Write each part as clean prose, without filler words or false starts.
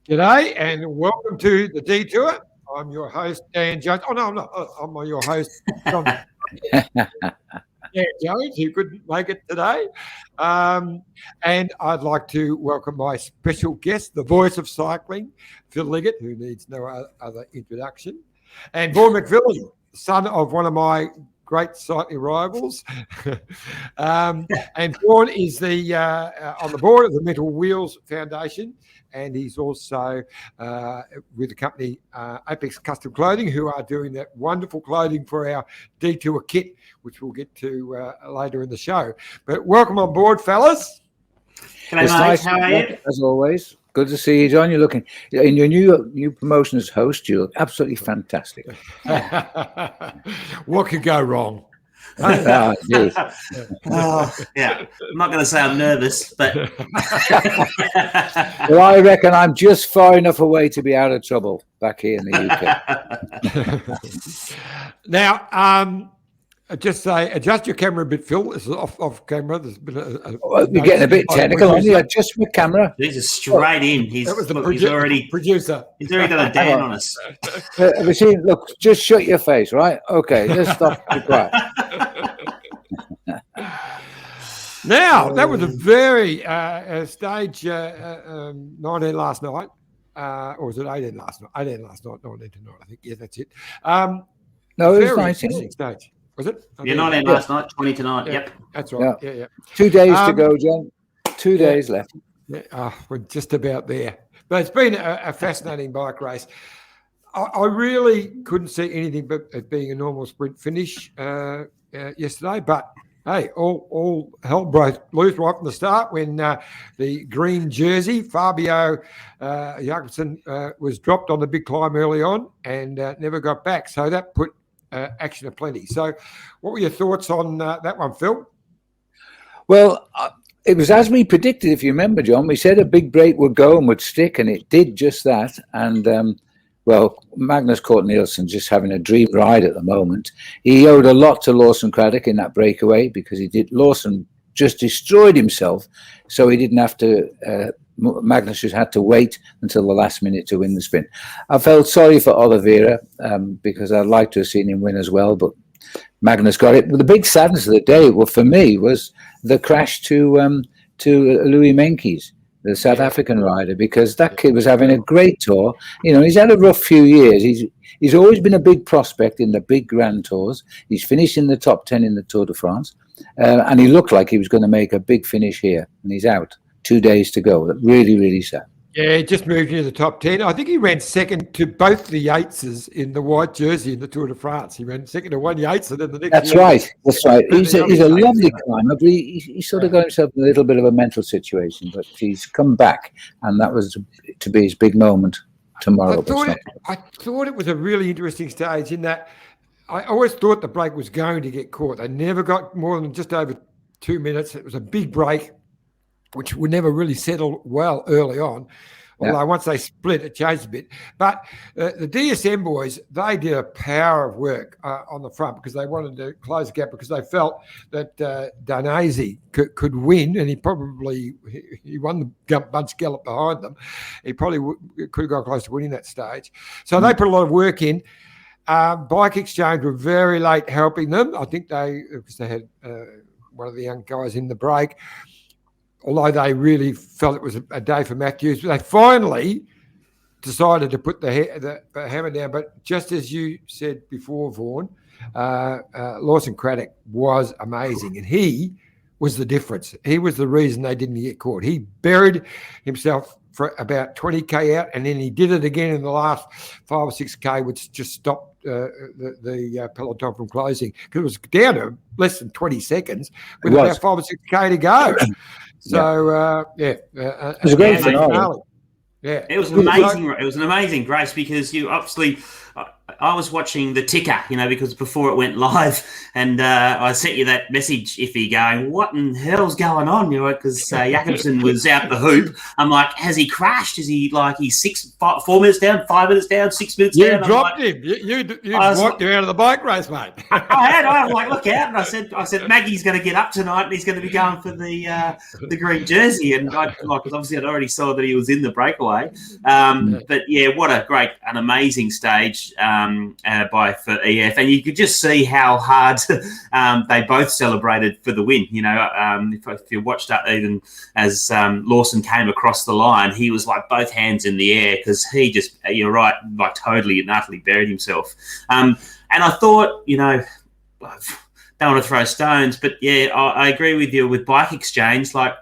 G'day and welcome to the Detour. I'm your host, Dan Jones. Oh, no, I'm not. I'm your host, John. Dan Jones, who couldn't make it today. And I'd like to welcome my special guest, the voice of cycling, Phil Liggett, who needs no other introduction, and Vaughan McVilly, son of one of my great cycling rivals. And Vaughan is on the board of the Mental Wheels Foundation, and he's also with the company Apex Custom Clothing, who are doing that wonderful clothing for our Detour kit, which we'll get to later in the show. But welcome on board, fellas. It's nice, how are you? As always. Good to see you, John. You're looking in your new promotion as host. You look absolutely fantastic. What could go wrong? Yeah. I'm not going to say I'm nervous, but well, I reckon I'm just far enough away to be out of trouble back here in the UK. Now, just say, adjust your camera a bit, Phil. This is off camera. There's been you're getting a bit technical, aren't you? Adjust my camera. He's just straight in. He's already producer. He's already got a Dan on us. Have you seen? Look, just shut your face, right? Okay, let's stop. Now, that was a very stage 19 last night. Or was it 18 last night? 18 last night, 19 tonight, I think. Yeah, that's it. No, it was 19. Stage. Was it? You're 19 last night, 20 tonight. Yeah, yep. That's right. Yeah. 2 days to go, John. 2 days left. Yeah, we're just about there. But it's been a fascinating bike race. I really couldn't see anything but it being a normal sprint finish yesterday. But hey, all hell broke loose right from the start when the green jersey, Fabio Jakobsen, was dropped on the big climb early on and never got back. So that put action aplenty. So what were your thoughts on that one, Phil? Well, it was as we predicted, if you remember, John. We said a big break would go and would stick, and it did just that. And well, Magnus Cort just having a dream ride at the moment. He owed a lot to Lawson Craddock in that breakaway because Lawson just destroyed himself, so he didn't have to. Magnus just had to wait until the last minute to win the sprint. I felt sorry for Oliveira because I'd like to have seen him win as well, but Magnus got it. But the big sadness of the day, well, for me, was the crash to Louis Meintjes, the South African rider, because that kid was having a great tour. You know, he's had a rough few years. He's always been a big prospect in the big grand tours. He's finished in the top 10 in the Tour de France, and he looked like he was going to make a big finish here, and he's out. 2 days to go. Really, really sad. Yeah, he just moved into the top 10. I think he ran second to both the Yateses in the white jersey in the Tour de France. He ran second to one Yates and then the next. That's right. He's a lovely climber, but he sort of got himself in a little bit of a mental situation, but he's come back, and that was to be his big moment tomorrow. I thought it was a really interesting stage in that I always thought the break was going to get caught. They never got more than just over 2 minutes. It was a big break, which would never really settle well early on. Although once they split, it changed a bit. But the DSM boys, they did a power of work on the front because they wanted to close the gap because they felt that Danese could win, and he won the bunch gallop behind them. He probably could have gone close to winning that stage. So they put a lot of work in. Bike Exchange were very late helping them. I think because they had one of the young guys in the break, although they really felt it was a day for Matthews. They finally decided to put the hammer down. But just as you said before, Vaughan, Lawson Craddock was amazing, and he was the difference. He was the reason they didn't get caught. He buried himself for about 20K out, and then he did it again in the last 5 or 6K, which just stopped the peloton from closing because it was down to less than 20 seconds with about 5 or 6K to go. So it was a great finale. Yeah, it was amazing. It was an amazing race because you obviously I was watching the ticker, because before it went live, and I sent you that message, Iffy, going, what in hell's going on? Because Jakobsen was out the hoop. I'm like, has he crashed? Is he he's 4 minutes down, 5 minutes down, 6 minutes down? You dropped him. You wiped him out of the bike race, mate. I was like, look out. And I said, Maggie's going to get up tonight and he's going to be going for the green jersey. And because obviously I'd already saw that he was in the breakaway. But yeah, what an amazing stage for EF. And you could just see how hard they both celebrated for the win. If you watched that, even as Lawson came across the line, he was like both hands in the air because he just, you're right, like totally and utterly buried himself. And I thought, don't want to throw stones, but yeah, I agree with you with Bike Exchange. I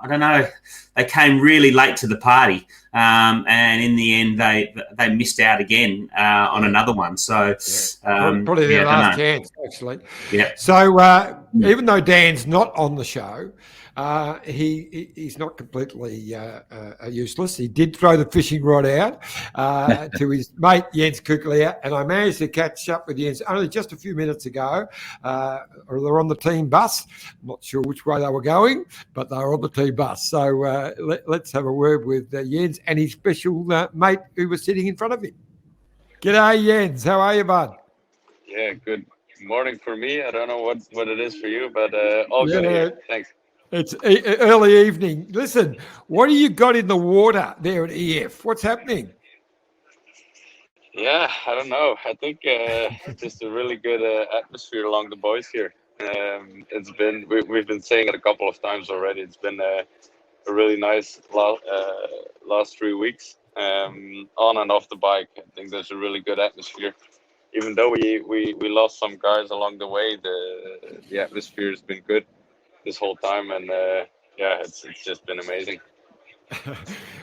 don't know, they came really late to the party, and in the end, they missed out again on another one. So probably their last chance, actually. Yeah. So even though Dan's not on the show, he's not completely useless. He did throw the fishing rod out to his mate Jens Keukeleire, and I managed to catch up with Jens only just a few minutes ago. Or they're on the team bus. I'm not sure which way they were going, but they were on the team bus. So let's have a word with Jens and his special mate who was sitting in front of him. G'day, Jens. How are you, bud? Yeah, good morning for me. I don't know what it is for you, but all good here. Thanks. It's early evening. Listen, what do you got in the water there at EF? What's happening? Yeah, I don't know. I think just a really good atmosphere along the boys here. It's been we've been saying it a couple of times already. It's been a really nice last 3 weeks on and off the bike. I think there's a really good atmosphere. Even though we lost some guys along the way, the atmosphere has been good this whole time, and it's just been amazing.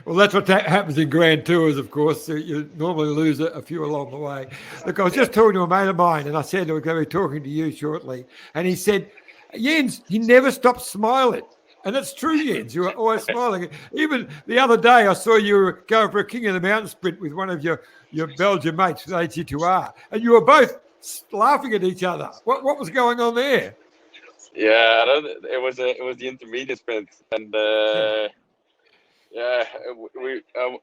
Well, that's what happens in Grand Tours, of course. You normally lose a few along the way. Look, I was just talking to a mate of mine, and I said we're going to be talking to you shortly, and he said, Jens, he never stops smiling. And it's true, Jens. You were always smiling. Even the other day, I saw you were going for a King of the Mountain sprint with one of your Belgian mates with AG2R, and you were both laughing at each other. What was going on there? Yeah, it was the intermediate sprint, and I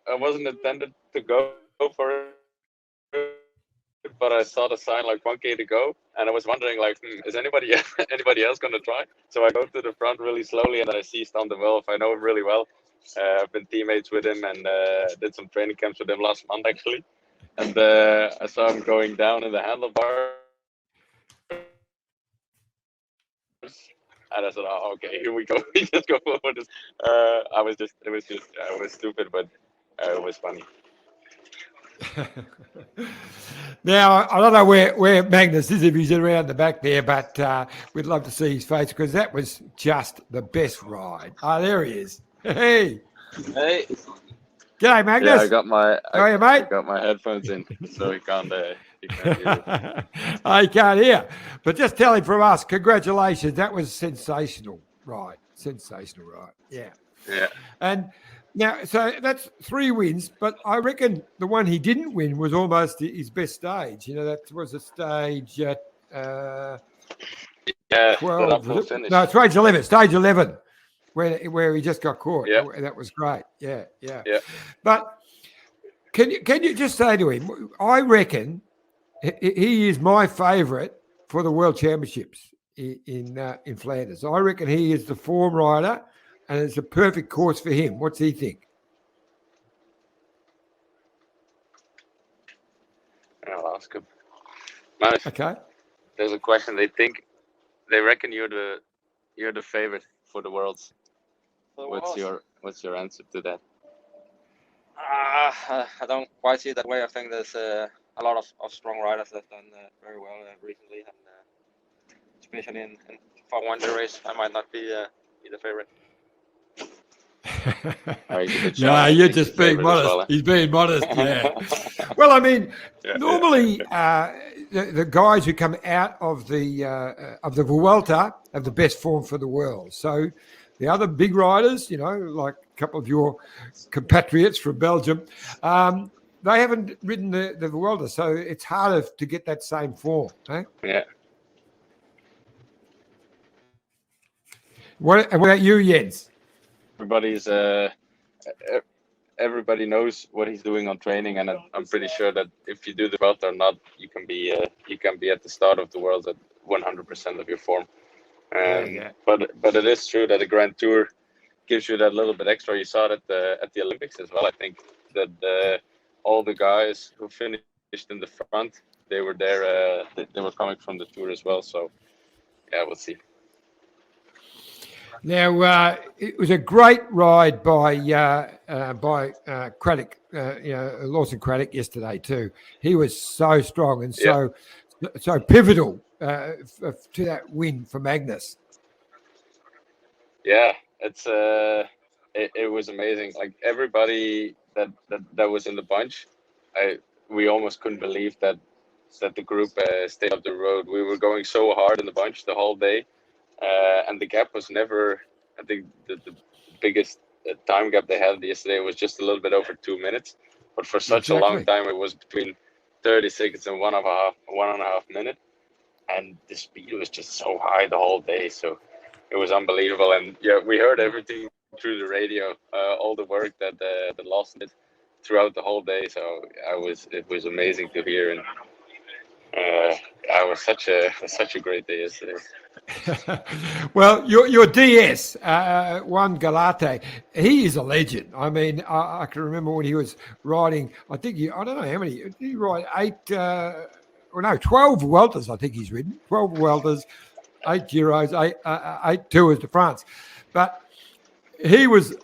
wasn't intended to go for it, but I saw the sign like 1K to go, and I was wondering is anybody else gonna try? So I go to the front really slowly, and I see Stan de Wulf. I know him really well. I've been teammates with him and did some training camps with him last month actually, and I saw him going down in the handlebar. And I said, "Oh, okay, here we go. We just go for this." It was stupid, but it was funny. Now, I don't know where Magnus is, if he's around the back there, but we'd love to see his face because that was just the best ride. Oh, there he is. Hey. G'day, Magnus. Yeah, I got my headphones in, so he can't hear you. I can't hear. But just tell him from us, congratulations. That was sensational ride. Yeah. Yeah. And now, so that's 3 wins, but I reckon the one he didn't win was almost his best stage. That was a stage at 12. No, stage 11. Stage 11. Where he just got caught. Yeah. That was great. Yeah. But can you just say to him, I reckon he is my favourite for the World Championships in Flanders. I reckon he is the form rider, and it's a perfect course for him. What's he think? I'll ask him. Nice. Okay. There's a question. They reckon you're the favorite for the Worlds. What's your answer to that? I don't quite see it that way. I think there's a lot of strong riders that have done very well recently, and especially in Formula 1 race, I might not be the favorite. No, you're just being modest. Well, He's being modest. Yeah. Well, I mean, normally the guys who come out of the Vuelta have the best form for the world. So the other big riders, like a couple of your compatriots from Belgium, they haven't ridden the Vuelta, so it's harder to get that same form. Eh? Yeah. What about you, Jens? Everybody knows what he's doing on training, and I'm pretty sure that if you do the Vuelta or not, you can be at the start of the world at 100% of your form. But it is true that the Grand Tour gives you that little bit extra. You saw it at the Olympics as well. I think that all the guys who finished in the front, they were there. They were coming from the Tour as well. So yeah, we'll see. Now it was a great ride by Craddock, Lawson Craddock yesterday too. He was so strong and so pivotal to that win for Magnus. Yeah, it was amazing. Like everybody that was in the bunch, we almost couldn't believe that the group stayed up the road. We were going so hard in the bunch the whole day. And the gap was never, I think the biggest time gap they had yesterday was just a little bit over 2 minutes. But for such a long time, it was between 30 seconds and one and a half minute. And the speed was just so high the whole day. So it was unbelievable. And yeah, we heard everything through the radio, all the work that Lawson did throughout the whole day. So it was amazing to hear. And it was such a great day yesterday. Well, your DS, Juan Galate, he is a legend. I mean, I can remember when he was riding, I don't know how many, did he ride 12 Vueltas, I think he's ridden, 12 Vueltas, 8 Giros, 8 Tours de France. But he was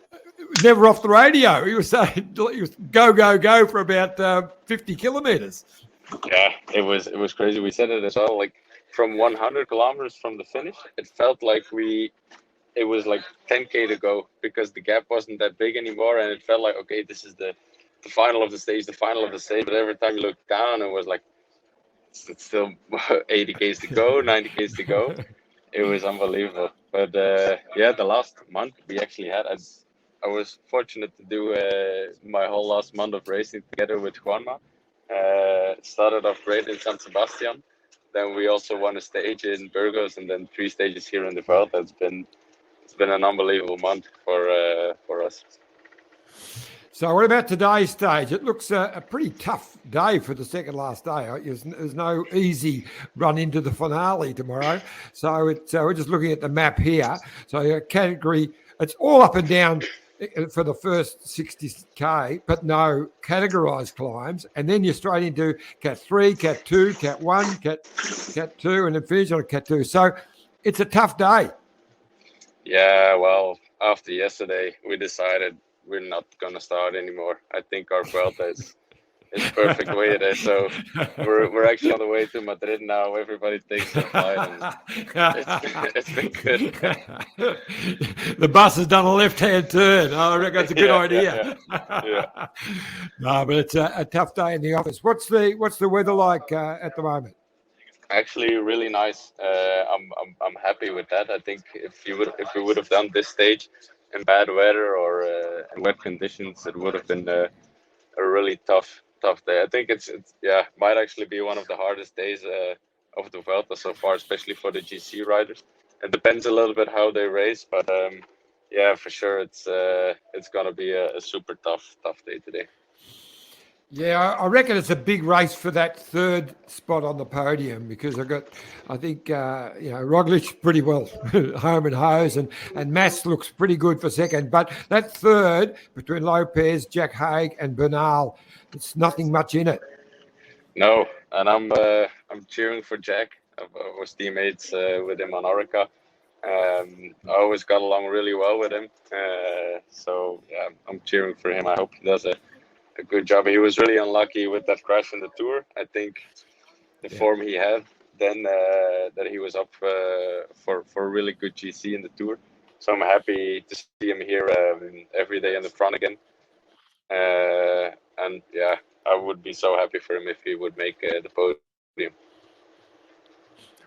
never off the radio. He was saying, he was go for about 50 kilometres. Yeah, it was crazy. We said it as well, like, from 100 kilometers from the finish, it felt like it was like 10K to go because the gap wasn't that big anymore. And it felt like, okay, this is the final of the stage. But every time you looked down, it was like, it's still 80 Ks to go, 90 Ks to go. It was unbelievable. But the last month we actually had, I was fortunate to do my whole last month of racing together with Juanma. Started off great in San Sebastian. Then we also won a stage in Burgos, and then 3 stages here in the Vuelta. It's been an unbelievable month for us. So what about today's stage? It looks a pretty tough day for the second last day. There's no easy run into the finale tomorrow. So we're just looking at the map here. So category, it's all up and down for the first 60K, but no categorized climbs. And then you're straight into Cat 3, Cat 2, Cat 1, Cat 2, and then finish on Cat 2. So it's a tough day. Yeah, well, after yesterday, we decided we're not going to start anymore. I think our Vuelta is perfect way it is. So we're actually on the way to Madrid now. Everybody takes the flight, and it's been good. The bus has done a left-hand turn. I reckon that's a good idea. Yeah. No, but it's a tough day in the office. What's the weather like at the moment? Actually, really nice. I'm happy with that. I think if we would have done this stage in bad weather or in wet conditions, it would have been a really tough day. I think it's might actually be one of the hardest days of the Vuelta so far, especially for the GC riders. It depends a little bit how they race, but for sure it's gonna be a super tough day today. Yeah, I reckon it's a big race for that third spot on the podium because I think Roglic pretty well home and hose, and Mas looks pretty good for second. But that third between Lopez, Jack Haig, and Bernal, it's nothing much in it. No, and I'm cheering for Jack. I was teammates with him on Orica. I always got along really well with him, so I'm cheering for him. I hope he does a good job. He was really unlucky with that crash in the Tour. I think the form he had then that he was up for a really good GC in the Tour. So I'm happy to see him here every day in the front again. And I would be so happy for him if he would make the podium.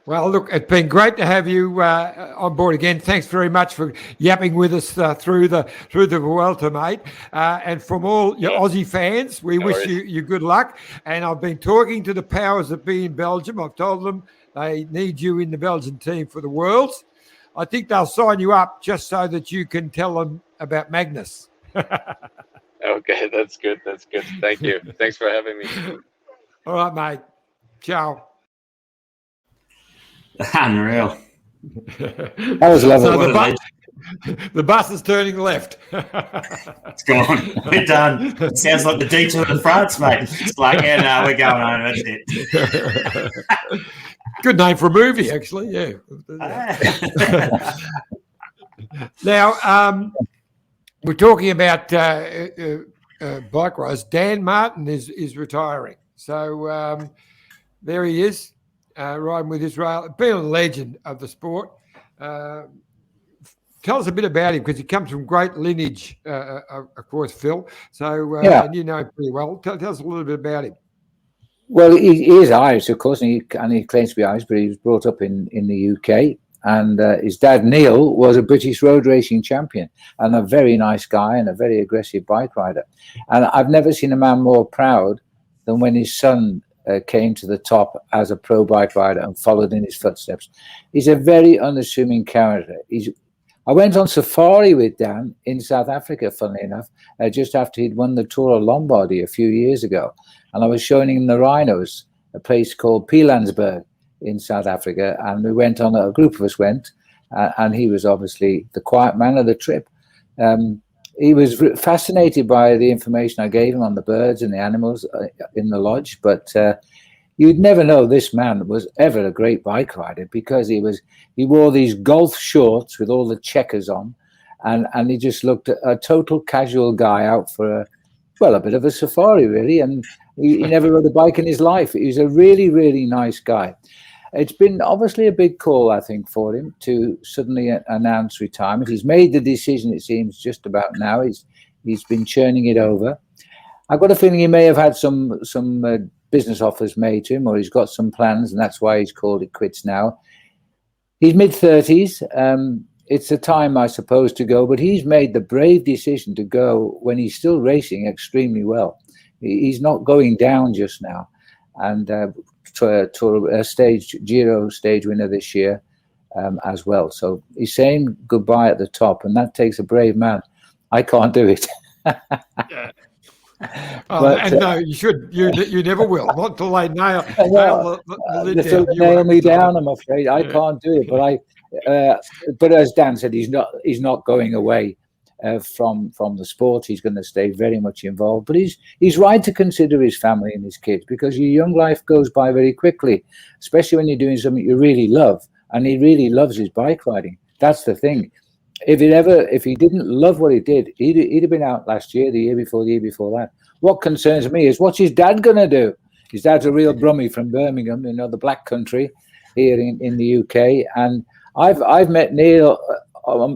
Well, look, it's been great to have you on board again. Thanks very much for yapping with us through the Vuelta, mate. And from all your Aussie fans, we wish you good luck. And I've been talking to the powers that be in Belgium. I've told them they need you in the Belgian team for the Worlds. I think they'll sign you up just so that you can tell them about Magnus. Okay, that's good. That's good. Thank you. Thanks for having me. All right, mate. Ciao. Unreal. That was lovely. So the bus is turning left. It's gone. We're done. It sounds like the detour in France, mate. It's like, yeah, no, we're going home. That's it. Good name for a movie, actually. Yeah. Now, we're talking about bike riders. Dan Martin is retiring. So there he is. Riding with Israel, been a legend of the sport. Tell us a bit about him, because he comes from great lineage, of course, Phil. So, and you know him pretty well. Tell us a little bit about him. Well, he is Irish, of course, and he claims to be Irish, but he was brought up in the UK. And his dad, Neil, was a British road racing champion and a very nice guy and a very aggressive bike rider. And I've never seen a man more proud than when his son came to the top as a pro bike rider and followed in his footsteps. He's a very unassuming character. I went on safari with Dan in South Africa, funnily enough, just after he'd won the Tour of Lombardy a few years ago. And I was showing him the rhinos, a place called Pilanesberg in South Africa. And we went on, a group of us went, and he was obviously the quiet man of the trip. He was fascinated by the information I gave him on the birds and the animals in the lodge, but you'd never know this man was ever a great bike rider, because he wore these golf shorts with all the checkers on, and he just looked a total casual guy out for a bit of a safari, really, and he never rode a bike in his life. He was a really, really nice guy. It's been obviously a big call, I think, for him to suddenly announce retirement. He's made the decision, it seems, just about now. He's been churning it over. I've got a feeling he may have had some business offers made to him, or he's got some plans, and that's why he's called it quits now. He's mid-30s. It's a time, I suppose, to go, but he's made the brave decision to go when he's still racing extremely well. He's not going down just now. And to a Giro stage winner this year as well. So he's saying goodbye at the top, and that takes a brave man. I can't do it. Yeah. But, no, you should. You never will. Not until they nail me down. I'm afraid I can't do it. But as Dan said, he's not going away from the sport. He's going to stay very much involved. But he's right to consider his family and his kids, because your young life goes by very quickly, especially when you're doing something you really love. And he really loves his bike riding. That's the thing. If he didn't love what he did, he'd have been out last year, the year before that. What concerns me is, what's his dad going to do? His dad's a real brummie from Birmingham, the Black Country here in the UK. And I've met Neil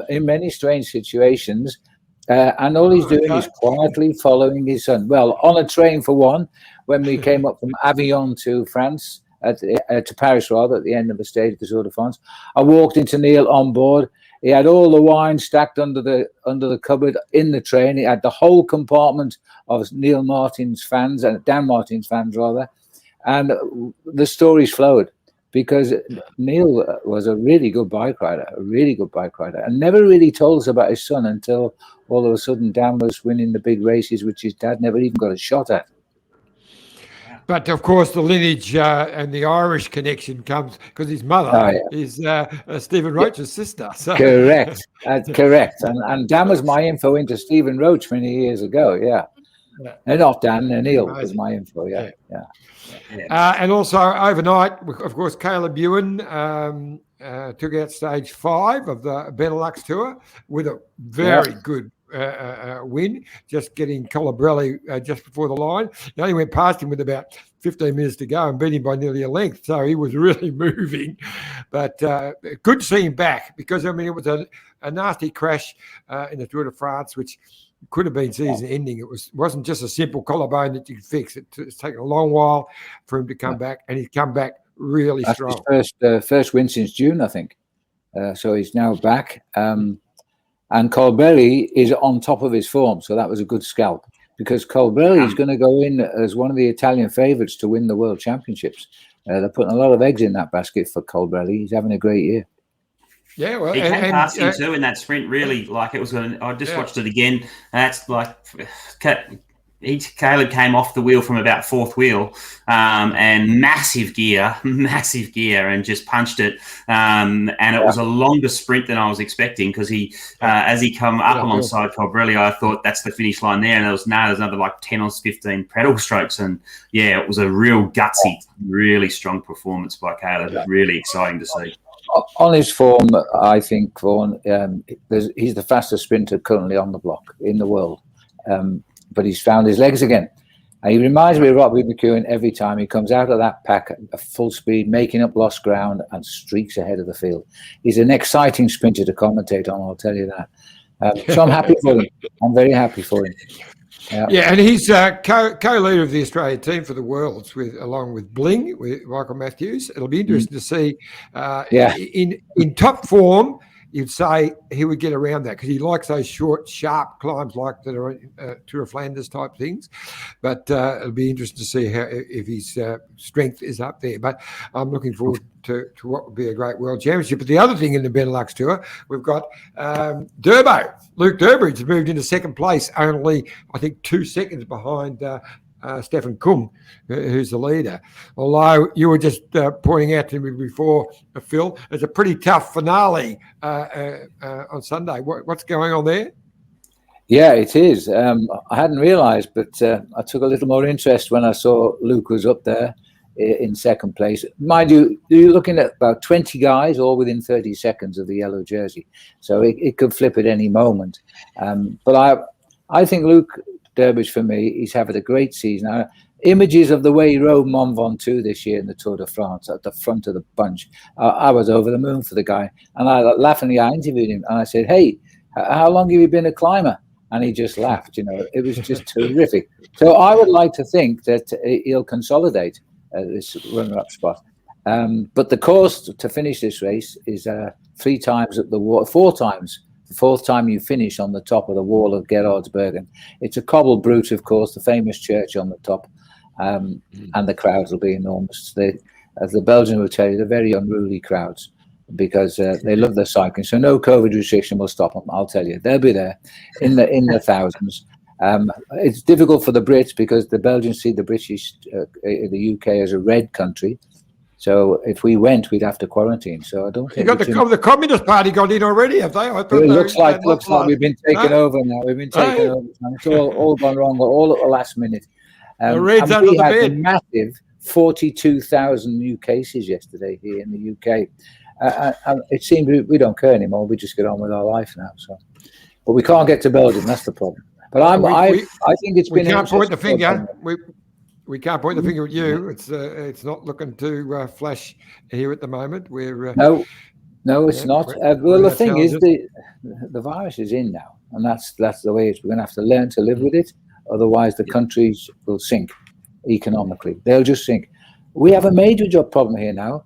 in many strange situations, and all he's doing is quietly following his son. Well, on a train for one, when we came up from Avignon to France, to Paris rather, at the end of the stage of the Tour de France, I walked into Neil on board. He had all the wine stacked under the cupboard in the train. He had the whole compartment of Neil Martin's fans, and Dan Martin's fans rather, and the stories flowed, because Neil was a really good bike rider, and never really told us about his son until all of a sudden Dan was winning the big races, which his dad never even got a shot at. But of course, the lineage and the Irish connection comes because his mother is Stephen Roach's sister. So. Correct, correct. And Dan was my info into Stephen Roach many years ago. Yeah, and not Dan. Neil was my info. Yeah. And also overnight, of course, Caleb Ewan took out stage 5 of the Benelux Tour with a very good win, just getting Colabrelli just before the line. He only went past him with about 15 minutes to go and beat him by nearly a length. So he was really moving. But good to see him back, because, I mean, it was a nasty crash in the Tour de France, which could have been season ending. It wasn't just a simple collarbone that you could fix. It's taken a long while for him to come back, and he's come back really That's strong. his first win since June, I think. So he's now back. And Colbrelli is on top of his form, so that was a good scalp, because Colbrelli is going to go in as one of the Italian favourites to win the World Championships. They're putting a lot of eggs in that basket for Colbrelli. He's having a great year. Yeah, well, he came past him too in that sprint. Really, like it was. I just watched it again. That's like Caleb came off the wheel from about fourth wheel, and massive gear, and just punched it. And it was a longer sprint than I was expecting, because he, as he come up alongside Colbrelli, I thought that's the finish line there, and there's another like 10 or 15 pedal strokes, and it was a real gutsy, really strong performance by Caleb. Yeah. Really exciting to see. On his form, I think, Vaughan, he's the fastest sprinter currently on the block in the world. But he's found his legs again. And he reminds me of Robbie McEwen every time he comes out of that pack at full speed, making up lost ground and streaks ahead of the field. He's an exciting sprinter to commentate on, I'll tell you that. So I'm happy for him. I'm very happy for him. Yeah, and he's co-leader of the Australian team for the Worlds, along with Bling, with Michael Matthews. It'll be interesting to see. In top form, you'd say he would get around that, because he likes those short, sharp climbs like that are Tour of Flanders type things. But it'll be interesting to see if his strength is up there. But I'm looking forward to what would be a great World Championship. But the other thing in the Benelux Tour, we've got Durbo. Luke Durbridge has moved into second place, only, I think, 2 seconds behind Stefan Kung, who's the leader. Although you were just pointing out to me before, Phil, it's a pretty tough finale on Sunday. What's going on there? Yeah, it is. I hadn't realised, but I took a little more interest when I saw Luke was up there in second place. Mind you, you're looking at about 20 guys all within 30 seconds of the yellow jersey. So it could flip at any moment. But I think Luke Durbridge, for me, he's having a great season. Images of the way he rode Mont Ventoux this year in the Tour de France at the front of the bunch. I was over the moon for the guy. And laughingly, I interviewed him and I said, "Hey, how long have you been a climber?" And he just laughed. It was just terrific. So I would like to think that he'll consolidate this runner-up spot. But the course to finish this race is 3 times at the wall, 4 times. The 4th time you finish on the top of the wall of Gerardsbergen. It's a cobbled brute, of course, the famous church on the top, and the crowds will be enormous. As the Belgians will tell you, they're very unruly crowds, because they love their cycling. So no COVID restriction will stop them, I'll tell you. They'll be there in the thousands. It's difficult for the Brits, because the Belgians see the British, the UK, as a red country. So if we went, we'd have to quarantine. So I don't think the Communist Party got in already, have they? I thought it looks like we've been taken over now. We've been taken over. It's all gone wrong, all at the last minute. The Reds under the bed. A massive 42,000 new cases yesterday here in the UK. It seems we don't care anymore. We just get on with our life now. So, but we can't get to Belgium. That's the problem. But I think it's been. We can't point the finger. We can't point the finger at you. It's not looking too flash here at the moment. We're no, it's not. Well, the thing is, the virus is in now, and that's the way it's. We're going to have to learn to live with it. Otherwise, the countries will sink economically. They'll just sink. We have a major job problem here now.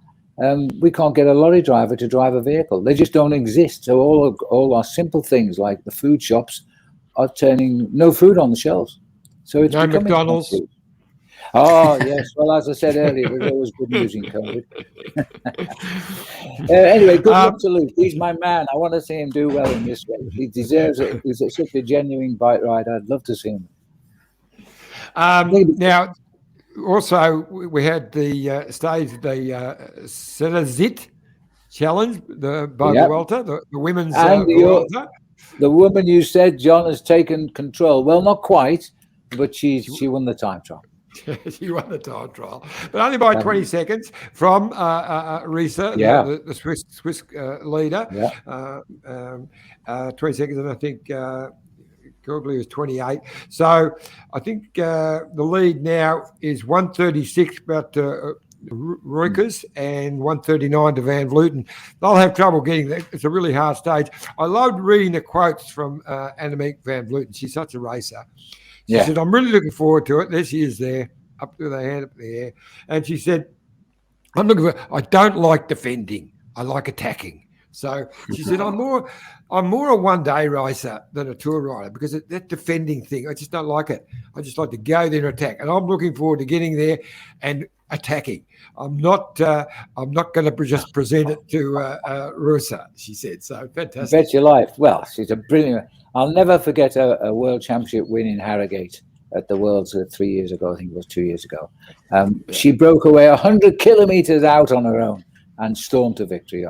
We can't get a lorry driver to drive a vehicle. They just don't exist. So all our simple things like the food shops are turning no food on the shelves. So it's no McDonald's. Oh, yes. Well, as I said earlier, there's always good news in COVID. Anyway, good luck to Luke. He's my man. I want to see him do well in this race. He deserves it. He's such a genuine bike rider. I'd love to see him. Now, also, we had the stage of the Senazit Challenge, the Vuelta, the women's Vuelta. The woman you said, John, has taken control. Well, not quite, but she won the time trial. She won the time trial, but only by 20 seconds from Risa, the Swiss leader. 20 seconds, and I think Keukeleire was 28. So I think the lead now is 136, but Reukers, and 139 to Van Vleuten. They'll have trouble getting there. It's a really hard stage. I loved reading the quotes from Annemiek van Vleuten. She's such a racer. She said, "I'm really looking forward to it." There she is there, up with her hand up in the air. And she said, I'm looking for. I don't like defending. I like attacking. So she said, I'm more a one-day racer than a tour rider because that defending thing, I just don't like it. I just like to go there and attack, and I'm looking forward to getting there and attacking. I'm not going to just present it to Rusa. She said, so fantastic. Bet your life. Well, she's a brilliant. I'll never forget a World Championship win in Harrogate at the Worlds 3 years ago. I think it was 2 years ago. She broke away 100 kilometres out on her own and stormed to victory.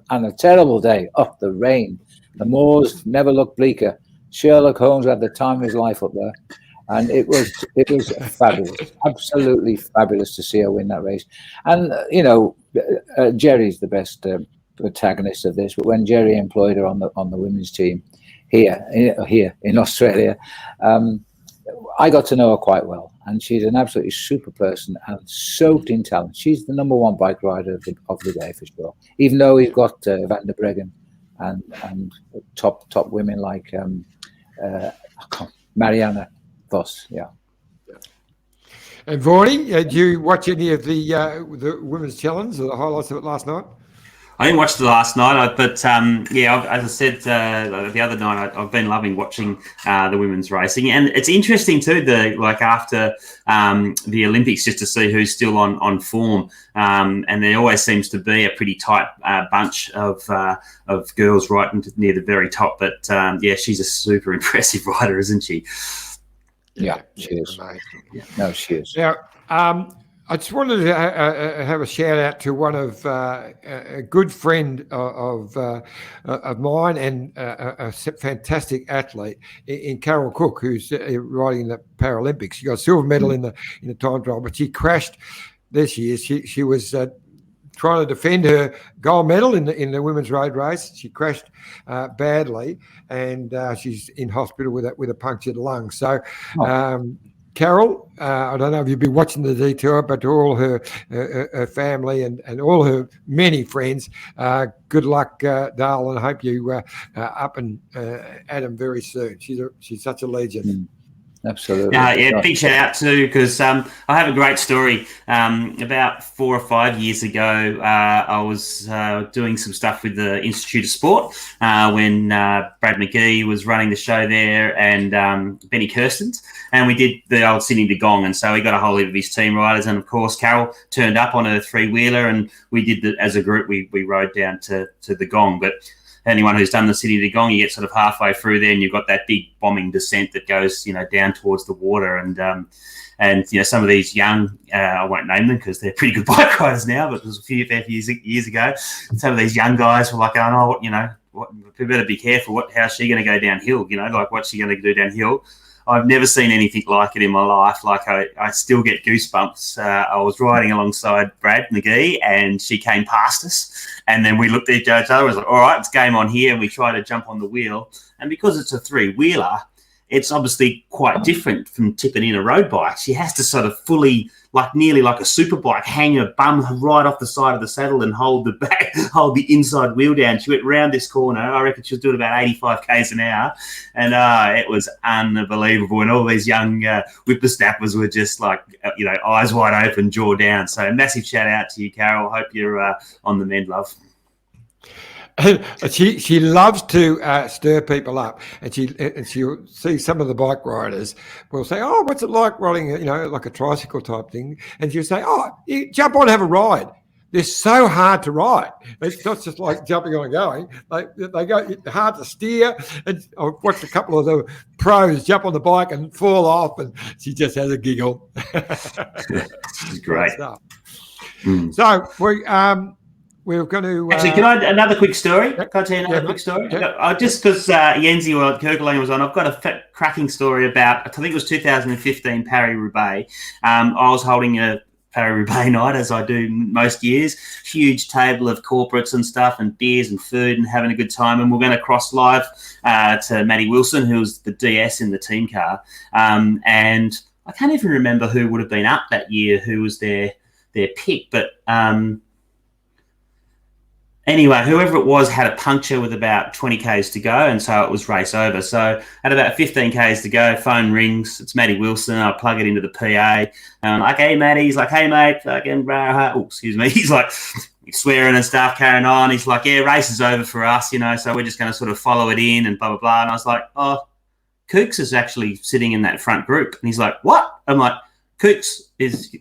And a terrible day. Oh, the rain. The moors never looked bleaker. Sherlock Holmes had the time of his life up there. And it was fabulous, absolutely fabulous to see her win that race. And, Jerry's the best protagonist of this. But when Jerry employed her on the women's team here in Australia, I got to know her quite well. And she's an absolutely super person and soaked in talent. She's the number one bike rider of the day for sure. Even though we've got Van der Breggen and top women like Marianne Vos, yeah. And Vorney, did you watch any of the women's challenge or the highlights of it last night? I didn't watch the last night, but as I said the other night, I've been loving watching the women's racing, and it's interesting too. After the Olympics, just to see who's still on form, and there always seems to be a pretty tight bunch of girls right near the very top. But she's a super impressive rider, isn't she? Yeah, she is. Yeah. No, she is. Now, I just wanted to have a shout out to one of a good friend of mine and a fantastic athlete in Carol Cook, who's riding in the Paralympics. She got a silver medal in the time trial, but she crashed this year. She was trying to defend her gold medal in the women's road race. She crashed badly, and she's in hospital with a punctured lung. So. Carol, I don't know if you've been watching the detour, but to all her family and all her many friends, good luck, Dale, and I hope you up and at them very soon. She's such a legend. Absolutely. Big shout out too, because I have a great story. About 4 or 5 years ago, I was doing some stuff with the Institute of Sport when Brad McGee was running the show there and Benny Kirstens, and we did the old Sydney to Gong, and so we got a whole heap of his team riders, and of course Carol turned up on a 3-wheeler, and we did as a group. We rode down to the Gong, but anyone who's done the City to Gong, you get sort of halfway through there and you've got that big bombing descent that goes, down towards the water. And some of these young, I won't name them because they're pretty good bike riders now, but it was a few years ago. Some of these young guys were like, oh, we better be careful. How's she going to go downhill? What's she going to do downhill? I've never seen anything like it in my life. Like I still get goosebumps. I was riding alongside Brad McGee and she came past us. And then we looked at each other and was like, all right, it's game on here. And we tried to jump on the wheel. And because it's a 3-wheeler, it's obviously quite different from tipping in a road bike. She has to sort of fully, nearly like a super bike, hang her bum right off the side of the saddle and hold the inside wheel down. She went round this corner. I reckon she was doing about 85 k's an hour. And it was unbelievable. And all these young whippersnappers were just eyes wide open, jaw down. So massive shout out to you, Carol. Hope you're on the mend, love. She loves to stir people up, and she'll see some of the bike riders will say, "Oh, what's it like riding, like a tricycle type thing?" And she'll say, "Oh, you jump on, have a ride. They're so hard to ride. It's not just like jumping on and going. They go hard to steer." And I've watched a couple of the pros jump on the bike and fall off, and she just has a giggle. She's great. So we're going to... Actually, can I another quick story? Can I tell you another quick story? Just because Jens Keukeleire was on, I've got a cracking story about, I think it was 2015 Paris-Roubaix. I was holding a Paris-Roubaix night, as I do most years. Huge table of corporates and stuff and beers and food and having a good time. And we're going to cross live to Matty Wilson, who was the DS in the team car. And I can't even remember who would have been up that year, who was their pick. But... Anyway, whoever it was had a puncture with about 20 Ks to go, and so it was race over. So at about 15 Ks to go, phone rings. It's Matty Wilson. I plug it into the PA. And I'm like, hey, Matty. He's like, hey, mate. Fucking, oh, excuse me. He's like swearing and stuff, carrying on. He's like, yeah, race is over for us, so we're just going to sort of follow it in and blah, blah, blah. And I was like, oh, Kooks is actually sitting in that front group. And he's like, what? I'm like, Kooks is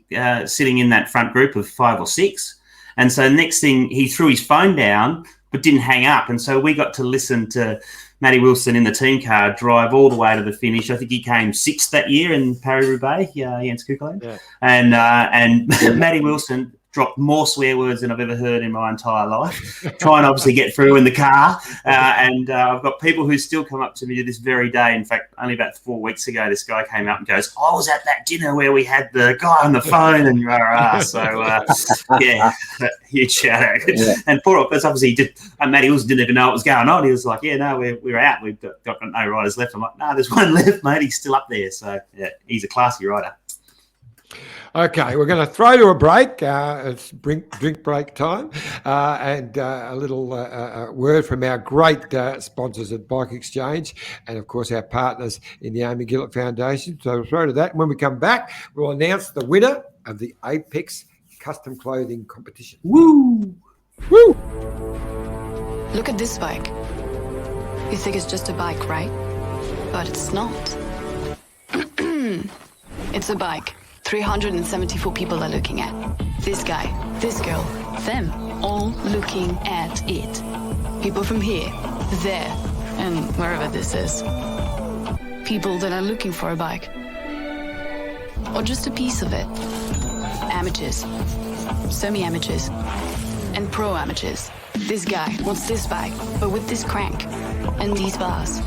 sitting in that front group of 5 or 6. And so next thing, he threw his phone down but didn't hang up. And so we got to listen to Matty Wilson in the team car drive all the way to the finish. I think he came 6th that year in Paris-Roubaix, Jens Keukeleire. Yeah. And Matty Wilson dropped more swear words than I've ever heard in my entire life, trying to obviously get through in the car. And I've got people who still come up to me to this very day. In fact, only about 4 weeks ago, this guy came up and goes, I was at that dinner where we had the guy on the phone and so, yeah, huge shout out. Yeah. And poor, because obviously Matty Wilson didn't even know what was going on. He was like, yeah, no, we're out. We've got no riders left. I'm like, no, there's one left, mate. He's still up there. So, yeah, he's a classy rider. Okay, we're going to throw to a break. It's drink break time, and a little word from our great sponsors at Bike Exchange, and of course our partners in the Amy Gillett Foundation. So we'll throw to that. And when we come back, we'll announce the winner of the Apex Custom Clothing Competition. Woo! Woo! Look at this bike. You think it's just a bike, right? But it's not. It's a bike. 374 people are looking at. This guy, this girl, them, all looking at it. People from here, there, and wherever this is. People that are looking for a bike. Or just a piece of it. Amateurs, semi-amateurs, and pro-amateurs. This guy wants this bike, but with this crank and these bars.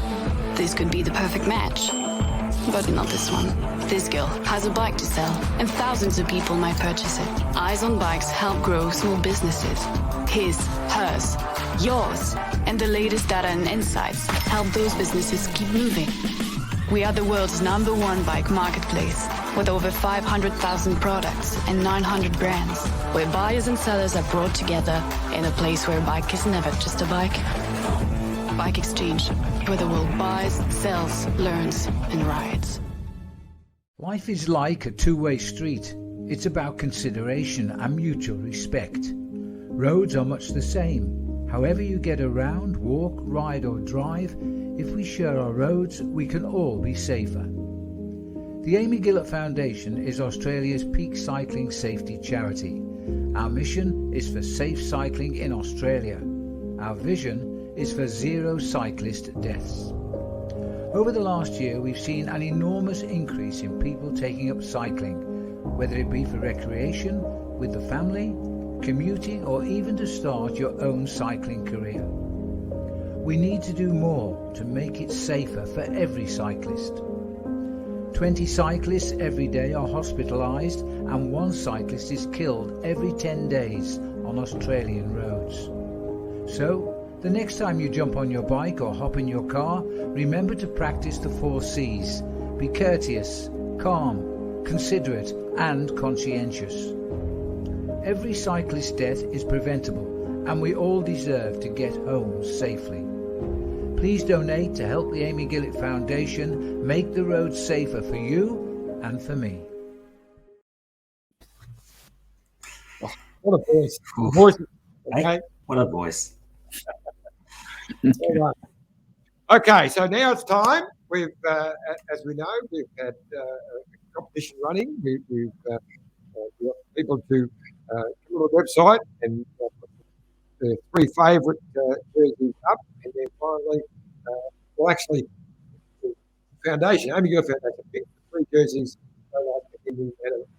This could be the perfect match. But not this one. This girl has a bike to sell, and thousands of people might purchase it. Eyes on Bikes help grow small businesses. His, hers, yours, and the latest data and insights help those businesses keep moving. We are the world's #1 bike marketplace, with over 500,000 products and 900 brands, where buyers and sellers are brought together in a place where a bike is never just a bike. Bike Exchange, where the world buys, sells, learns, and rides. Life is like a two-way street. It's about consideration and mutual respect. Roads are much the same. However you get around, walk, ride or drive, if we share our roads, we can all be safer. The Amy Gillett Foundation is Australia's peak cycling safety charity. Our mission is for safe cycling in Australia. Our vision is for 0 cyclist deaths. Over the last year, we've seen an enormous increase in people taking up cycling, whether it be for recreation, with the family, commuting, or even to start your own cycling career. We need to do more to make it safer for every cyclist. 20 cyclists every day are hospitalised, and 1 cyclist is killed every 10 days on Australian roads. So, the next time you jump on your bike or hop in your car, remember to practice the 4 C's. Be courteous, calm, considerate, and conscientious. Every cyclist's death is preventable, and we all deserve to get home safely. Please donate to help the Amy Gillett Foundation make the roads safer for you and for me. What a voice. Voice. Okay. What a voice. Okay, so now it's time. We've, as we know, we've had a competition running. We've got people to go to the website and put the 3 favourite jerseys up, and then finally, well, actually, the foundation, Amy Gillett Foundation, picked the 3 jerseys and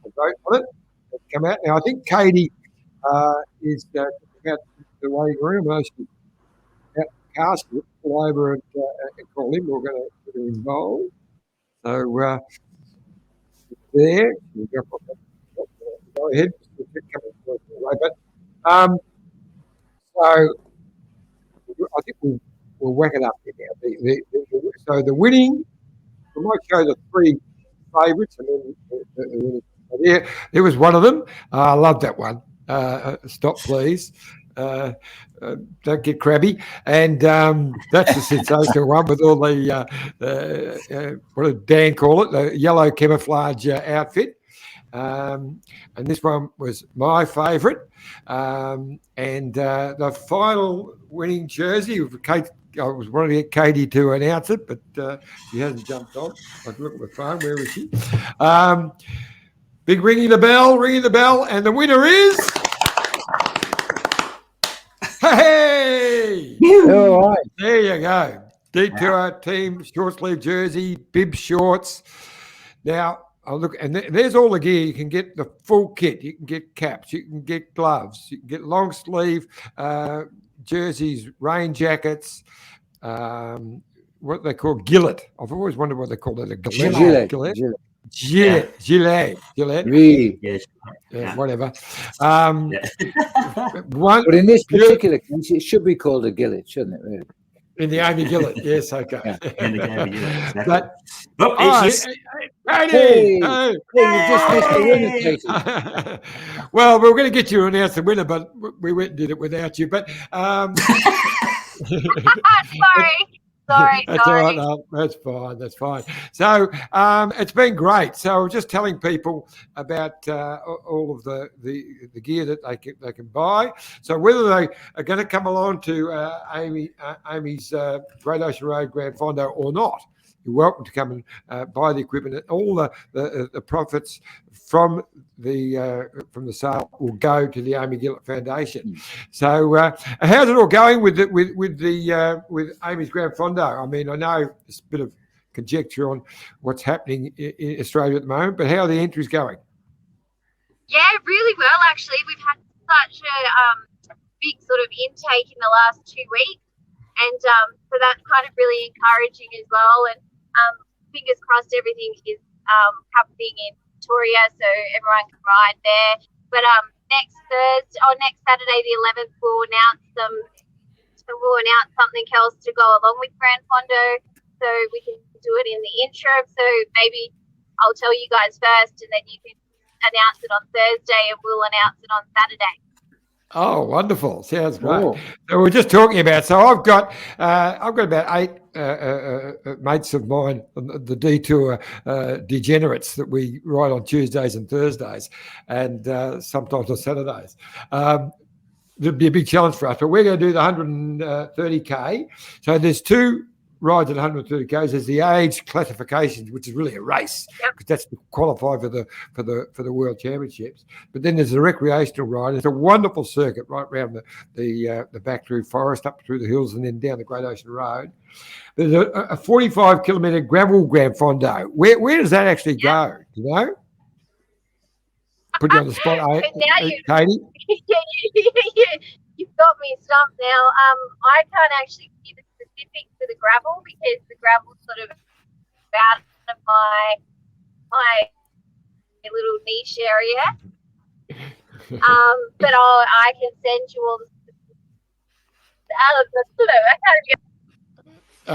a vote on it. It's come out now. I think Katie is about the waiting room. Casket, pull over and call him. We're going to get him involved. So there, go ahead. But so I think we'll whack it up here now. So the winning, we might show the 3 favourites, and then there was one of them. I love that one. Stop, please. don't get crabby. And that's the sensational one with all the, what did Dan call it, the yellow camouflage outfit. And this one was my favourite. And the final winning jersey of Kate. I was wanting to get Katie to announce it, but she hasn't jumped on. I can look at my phone. Where is she? Big ringing the bell, and the winner is. Hey! All right. There you go. Detour team short sleeve jersey, bib shorts. Now, I'll look, and there's all the gear. You can get the full kit. You can get caps. You can get gloves. You can get long sleeve jerseys, rain jackets. What they call gillet. I've always wondered what they call it. A gillet. Gilet. Really? Yes. Yeah, whatever. But in this particular case, it should be called a gillet, shouldn't it? Really? In the Amy Gillett, yes, okay. Yeah. But Hey, Katie, you just missed the winner, Katie. well, we were going to get you to announce the winner, but we went and did it without you. But Sorry. That's all right. No, that's fine. So it's been great. So I was just telling people about all of the gear that they can buy. So whether they are going to come along to Amy's Great Ocean Road Grand Fondo or not, you're welcome to come and buy the equipment. All the profits from the sale will go to the Amy Gillett Foundation. So how's it all going with Amy's Grand Fondo? I mean, I know there's a bit of conjecture on what's happening in Australia at the moment, but how are the entries going? Yeah, really well, actually. We've had such a big sort of intake in the last 2 weeks. And so that's kind of really encouraging as well. And fingers crossed everything is happening in Victoria so everyone can ride there. But next Saturday the 11th, we'll announce something else to go along with Grand Fondo, so we can do it in the interim. So maybe I'll tell you guys first, and then you can announce it on Thursday, and we'll announce it on Saturday. Oh, wonderful! Sounds great. Cool. So we're just talking about. So I've got about 8 mates of mine, the detour degenerates that we ride on Tuesdays and Thursdays, and sometimes on Saturdays. It'd be a big challenge for us, but we're going to do the 130k. So there's 2 rides at 130k's. There's the age classifications, which is really a race because that's to qualify for the World Championships. But then there's a recreational ride. It's a wonderful circuit right around the back through forest, up through the hills, and then down the Great Ocean Road. There's a 45-kilometre gravel Grand Fondo. Where does that actually go? Do you know? Put you on the spot, Katie. You've got me stumped now. I can't actually give the specifics for the gravel because the gravel's sort of out of my little niche area. But I can send you all the specifics.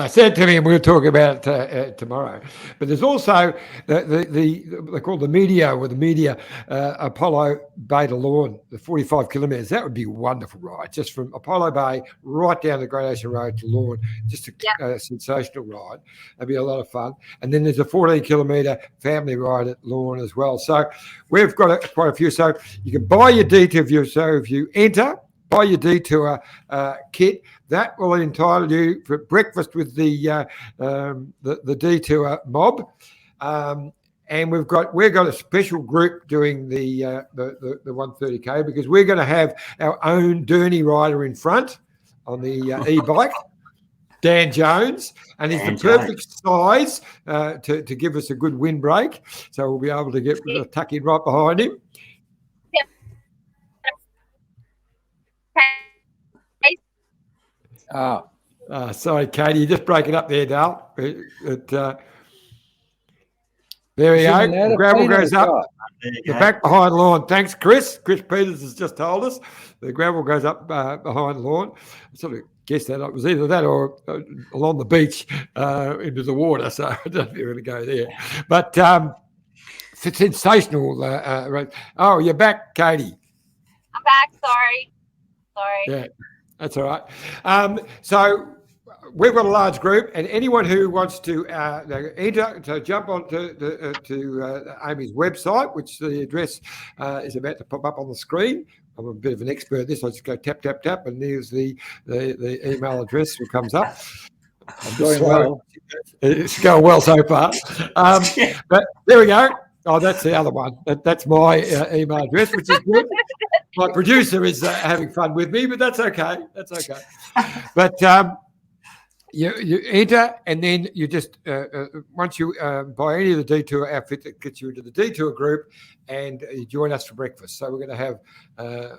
Send it to me, and we'll talk about it tomorrow. But there's also they call the media Apollo Bay to Lawn, the 45 kilometres. That would be a wonderful ride, just from Apollo Bay right down the Great Ocean Road to Lawn. Just a sensational ride. That'd be a lot of fun. And then there's a 14-kilometre family ride at Lawn as well. So we've got quite a few. So you can buy your detour if you enter. Buy your detour kit. That will entitle you for breakfast with the detour mob, and we've got a special group doing the 130k because we're going to have our own Derny rider in front on the e-bike, Dan Jones, and he's the perfect size to give us a good windbreak, so we'll be able to get tuck in right behind him. Sorry, Katie, you're just breaking up there, Dale. There we go. The gravel goes up. The back behind Lawn. Thanks, Chris. Chris Peters has just told us the gravel goes up behind Lawn. I sort of guessed that it was either that or along the beach into the water. So I don't know if you're going to go there. But sensational. Oh, you're back, Katie. I'm back. Sorry. Sorry. Yeah, that's all right. So we've got a large group, and anyone who wants to enter to jump onto Amy's website, which the address is about to pop up on the screen. I'm a bit of an expert at this. I just go tap, tap, tap, and there's the email address that comes up. Going well. It's going well so far. But there we go. Oh, that's the other one. That's my email address, which is good. My producer is having fun with me, but that's okay. That's okay. But you enter, and then you just once you buy any of the detour outfit that gets you into the detour group, and you join us for breakfast. So we're going to have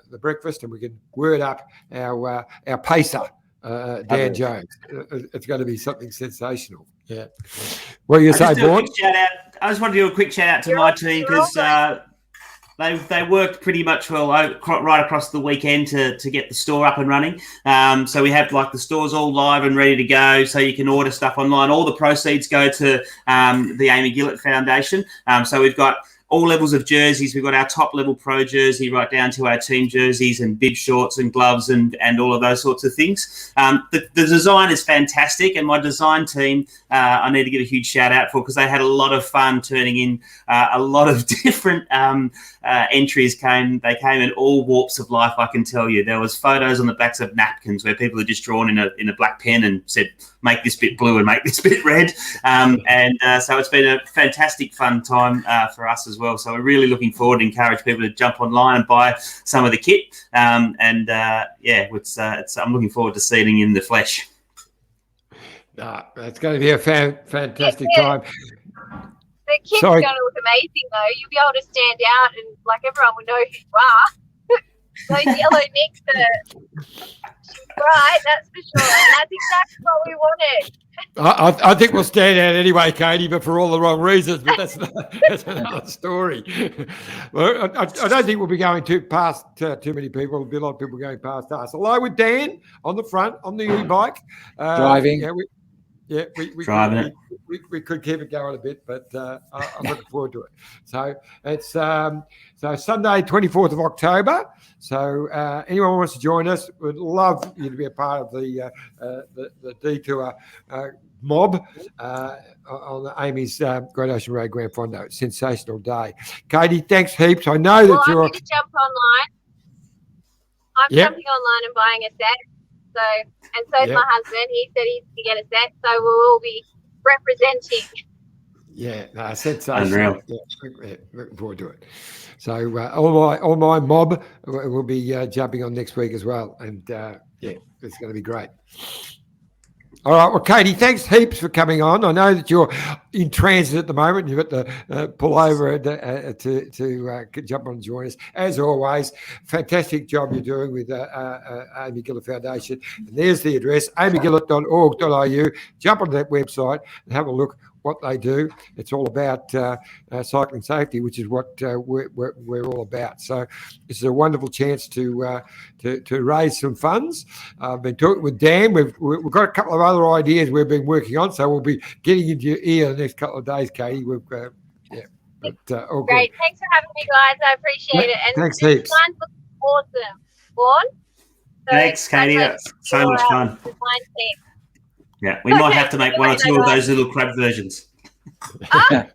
the breakfast, and we can word up our pacer, Dan Jones. It's going to be something sensational. Yeah. What do you say, Vaughan? I just want to do a quick shout out to my team because they worked pretty much well right across the weekend to get the store up and running. So we have like the stores all live and ready to go, so you can order stuff online. All the proceeds go to the Amy Gillett Foundation. So we've got all levels of jerseys. We've got our top level pro jersey right down to our team jerseys and bib shorts and gloves and all of those sorts of things. The design is fantastic, and my design team I need to give a huge shout out for, because they had a lot of fun turning in a lot of different entries. They came in all warps of life, I can tell you. There was photos on the backs of napkins where people had just drawn in a black pen and said, make this bit blue and make this bit red. So it's been a fantastic fun time for us as well. So we're really looking forward to encourage people to jump online and buy some of the kit. I'm looking forward to seeing it in the flesh. It's going to be a fantastic time. The kit's going to look amazing, though. You'll be able to stand out, and like everyone will know who you are. Those yellow nicks are bright, that's for sure. And that's exactly what we wanted. I think we'll stand out anyway, Katie, but for all the wrong reasons. But that's another story. Well, I don't think we'll be going past too many people. There'll be a lot of people going past us. Along with Dan on the front on the e-bike, driving. We could keep it going a bit, but I'm looking forward to it. So it's Sunday, 24th of October. So anyone who wants to join us, would love you to be a part of the detour mob on Amy's Great Ocean Road Grand Fondo. Sensational day. Katie, thanks heaps. I know that you're. I'm going to jump online. I'm jumping online and buying a set. So is my husband. He said he's to get a set, so we'll all be representing. Yeah, no, sensational. Yeah, looking forward to it. So all my mob will be jumping on next week as well, and it's going to be great. All right, well, Katie, thanks heaps for coming on. I know that you're in transit at the moment. You've got to pull over to jump on and join us. As always, fantastic job you're doing with Amy Gillett Foundation. And there's the address, amygillett.org.au. Jump on that website and have a look what they do. It's all about cycling safety, which is what we're all about. So this is a wonderful chance to raise some funds. I've been talking with Dan. We've got a couple of other ideas we've been working on, so we'll be getting into your ear the next couple of days, Katie. All great. Good. Thanks for having me, guys. I appreciate it. And thanks heaps. Mine's looking awesome. Vaughn? Thanks, Katie. That's so much fun. Yeah, we might have to make one or two of those little crab versions. I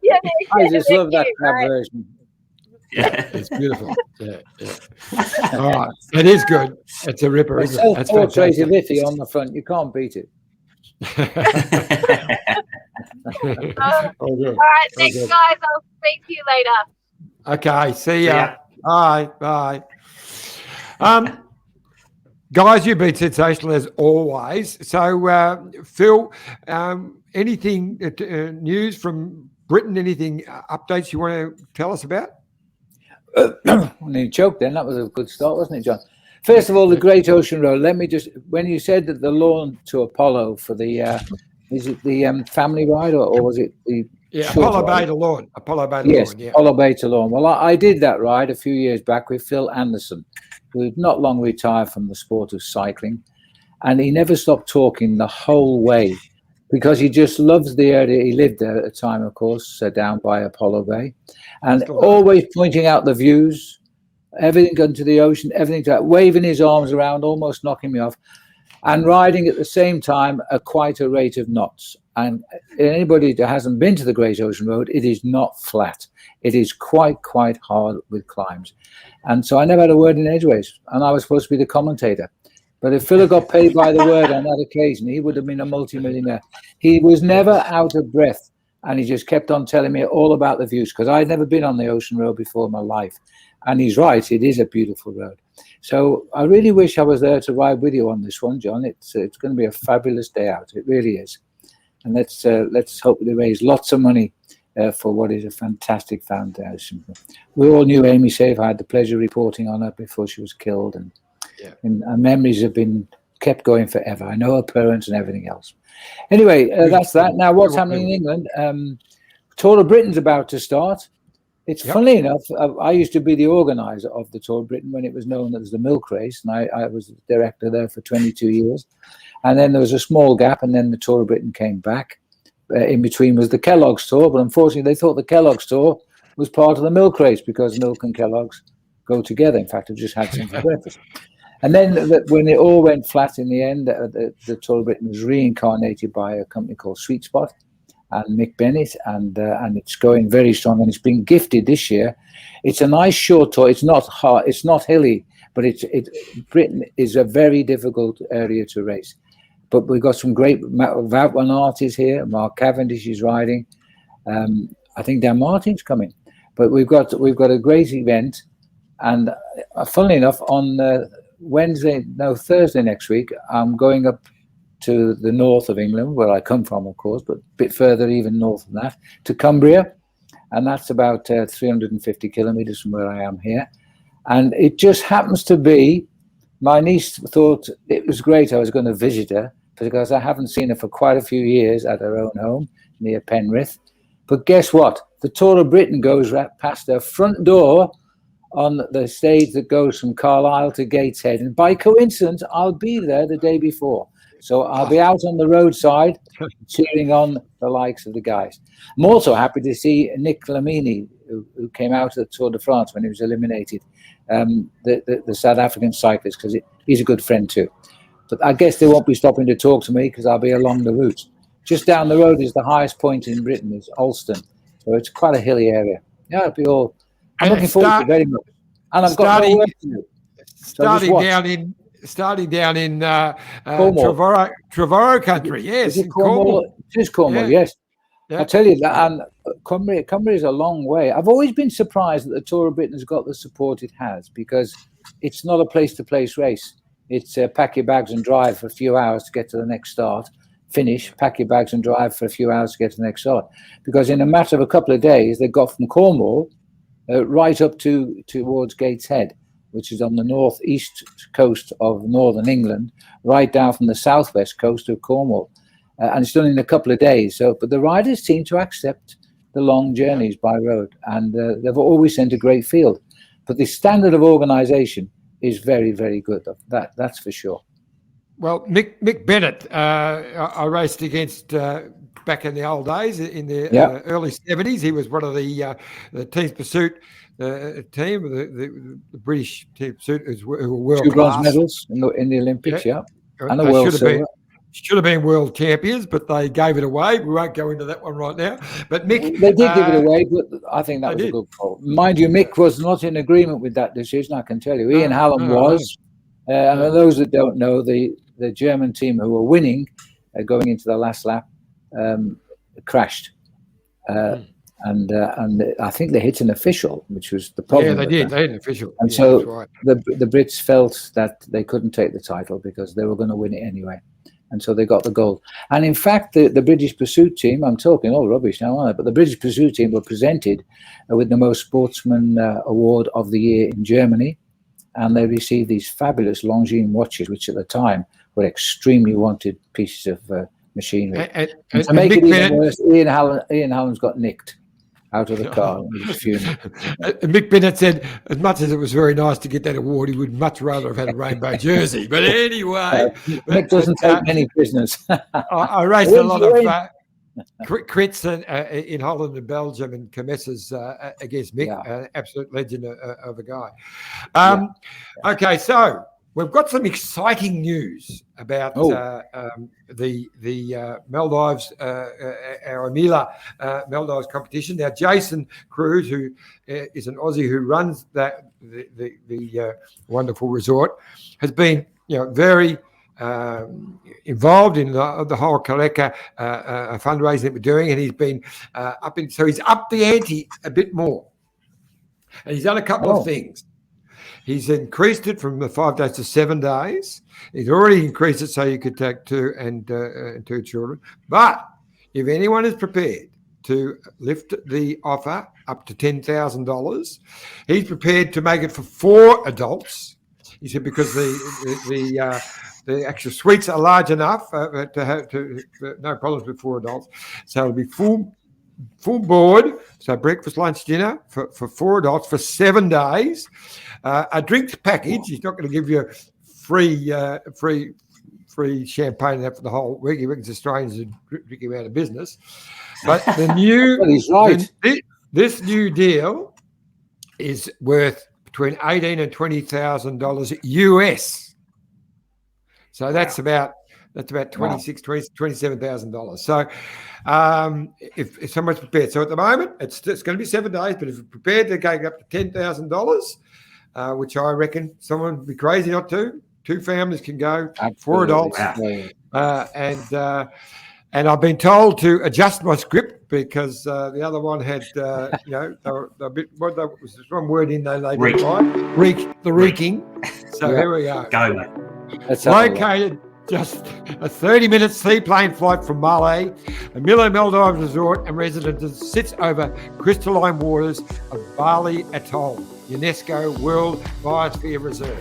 just love that crab version. Yeah, it's beautiful. Yeah. All right, it is good. It's a ripper, isn't it? That's fantastic. Iffy on the front. You can't beat it. All right, thanks, guys. I'll speak to you later. Okay, see ya. Bye. Guys, you've been sensational as always. So, Phil, anything news from Britain? Anything updates you want to tell us about? I nearly choked then. That was a good start, wasn't it, John? First of all, the Great Ocean Road. Let me just, when you said that the lawn to Apollo for the, is it the family ride or was it the? Yeah, Apollo Bay to Lawn. Apollo Bay to Lawn, yeah. Apollo Bay to Lawn. Well, I did that ride a few years back with Phil Anderson, who'd not long retired from the sport of cycling. And he never stopped talking the whole way because he just loves the area. He lived there at the time, of course, down by Apollo Bay. And always pointing out the views everything into the ocean, everything to that, waving his arms around, almost knocking me off, and riding at the same time at quite a rate of knots. And anybody that hasn't been to the Great Ocean Road, it is not flat. It is quite hard with climbs. And so I never had a word in edgeways, and I was supposed to be the commentator. But if Phil had got paid by the word on that occasion, he would have been a multimillionaire. He was never out of breath, and he just kept on telling me all about the views, because I'd never been on the Ocean Road before in my life. And he's right, it is a beautiful road. So I really wish I was there to ride with you on this one, John. It's going to be a fabulous day out. It really is. And let's hope they raise lots of money for what is a fantastic foundation. We all knew Amy Safe. I had the pleasure of reporting on her before she was killed, and our memories have been kept going forever. I know her parents and everything else. Anyway, that's that. Now, what's happening in England? Tour of Britain's about to start. It's funny enough, I used to be the organizer of the Tour of Britain when it was known as the Milk Race, and I was the director there for 22 years. And then there was a small gap, and then the Tour of Britain came back. In between was the Kellogg's Tour, but unfortunately they thought the Kellogg's Tour was part of the Milk Race, because milk and Kellogg's go together. In fact, I've just had some for breakfast. And then when it all went flat in the end, the Tour of Britain was reincarnated by a company called Sweet Spot and Mick Bennett, and it's going very strong, and it's been gifted this year. It's a nice short tour. It's not hard, it's not hilly, but Britain is a very difficult area to race. But we've got some great, Wout van Aert is here, Mark Cavendish is riding. I think Dan Martin's coming. But we've got a great event, and funnily enough, on Thursday next week, I'm going up to the north of England, where I come from, of course, but a bit further, even north than that, to Cumbria, and that's about 350 kilometers from where I am here. And it just happens to be, my niece thought it was great I was going to visit her, because I haven't seen her for quite a few years at her own home near Penrith. But guess what? The Tour of Britain goes right past her front door on the stage that goes from Carlisle to Gateshead. And by coincidence, I'll be there the day before. So I'll be out on the roadside cheering on the likes of the guys. I'm also happy to see Nick Lamini, who came out of the Tour de France when he was eliminated, the South African cyclist, because he's a good friend too. But I guess they won't be stopping to talk to me, because I'll be along the route. Just down the road is the highest point in Britain, is Alston. So it's quite a hilly area. Yeah, it'll be all. I'm looking forward to it very much. And I've got no work to do. Starting down in Trevorrow country, yes. Is it Cornwall? It is Cornwall, yes. Yeah. I tell you that, and Cumbria is a long way. I've always been surprised that the Tour of Britain has got the support it has, because it's not a place-to-place race. It's pack your bags and drive for a few hours to get to the next start, finish, pack your bags and drive for a few hours to get to the next start. Because in a matter of a couple of days, they got from Cornwall right up towards Gateshead, which is on the northeast coast of northern England, right down from the southwest coast of Cornwall. And it's done in a couple of days. But the riders seem to accept the long journeys by road, and they've always sent a great field. But the standard of organisation is very, very good. That's for sure. Well, Mick Bennett, I raced against back in the old days, in the early 70s. He was one of the Team Pursuit team, the British Team Pursuit, who were world class. 2 bronze medals in the Olympics, and the world silver. Should have been world champions, but they gave it away. We won't go into that one right now. But Mick, they did give it away, but I think that was a good call. Mind you, Mick was not in agreement with that decision. I can tell you, Ian Hallam was. And for those that don't know, the German team who were winning, going into the last lap, crashed, and I think they hit an official, which was the problem. Yeah, they did. They hit an official, and so the Brits felt that they couldn't take the title because they were going to win it anyway. And so they got the gold. And in fact, the British Pursuit team, I'm talking all rubbish now, aren't I? But the British Pursuit team were presented with the Most Sportsman Award of the Year in Germany. And they received these fabulous Longines watches, which at the time were extremely wanted pieces of machinery. And to make it even worse, Ian Hallam's got nicked out of the car. Mick Bennett said, as much as it was very nice to get that award, he would much rather have had a rainbow jersey. But anyway, Mick doesn't take many prisoners. I raced a lot of. Crits in Holland and Belgium, and Kermesses against Mick, absolute legend of a guy. Okay, so we've got some exciting news about the Maldives, our Amila Maldives competition. Now, Jason Cruz, who is an Aussie who runs the wonderful resort, has been very involved in the whole Careca fundraising that we're doing, and he's been so he's upped the ante a bit more, and he's done a couple of things. He's increased it from the 5 days to 7 days. He's already increased it so you could take 2 and 2 children. But if anyone is prepared to lift the offer up to $10,000, he's prepared to make it for 4 adults. He said because the actual suites are large enough to have no problems with 4 adults. So it'll be full board, so breakfast, lunch, dinner for 4 adults for 7 days. A drinks package. He's not going to give you free champagne and that for the whole week. He reckons Australians are drinking out of business. But the new he's right. This new deal is worth between $18,000 and $20,000 US. So that's about $27,000. So if someone's prepared, so at the moment it's going to be 7 days, but if you're prepared to go up to $10,000, which I reckon someone would be crazy not to. 2 families can go, 4 adults, and I've been told to adjust my script because the other one had, they were a bit. What was the wrong word in there? They reeking. So here we go. Go, mate. Located just a 30-minute seaplane flight from Malé, Amila Maldives Resort and Residences sits over crystalline waters of Bali Atoll, UNESCO World Biosphere Reserve.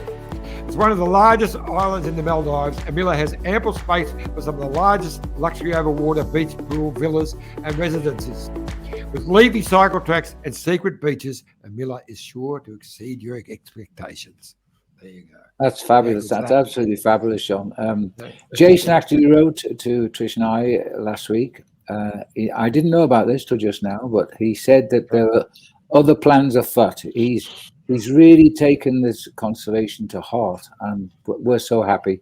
It's one of the largest islands in the Maldives. Amila has ample space for some of the largest luxury overwater beach pool villas and residences. With leafy cycle tracks and secret beaches, Amila is sure to exceed your expectations. There you go. That's fabulous. That's absolutely fabulous, Sean. Jason actually wrote to Trish and I last week. I didn't know about this till just now, but he said that there are other plans afoot. He's really taken this conservation to heart, and we're so happy.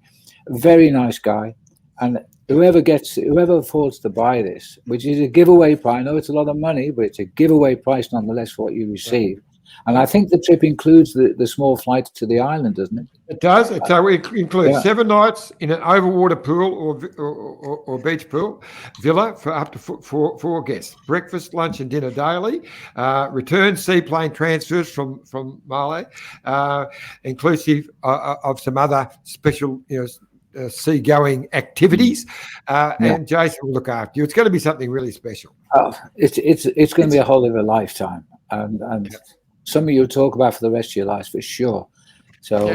Very nice guy, and whoever affords to buy this, which is a giveaway price. I know it's a lot of money, but it's a giveaway price nonetheless for what you receive. And I think the trip includes the small flight to the island, doesn't it? It does. So it includes 7 nights in an overwater pool or beach pool villa for up to 4 guests. Breakfast, lunch, and dinner daily. Return seaplane transfers from Malé, inclusive of some other special, seagoing activities. And Jason will look after you. It's going to be something really special. It's going to be a whole of a lifetime, and some of you will talk about for the rest of your lives for sure. So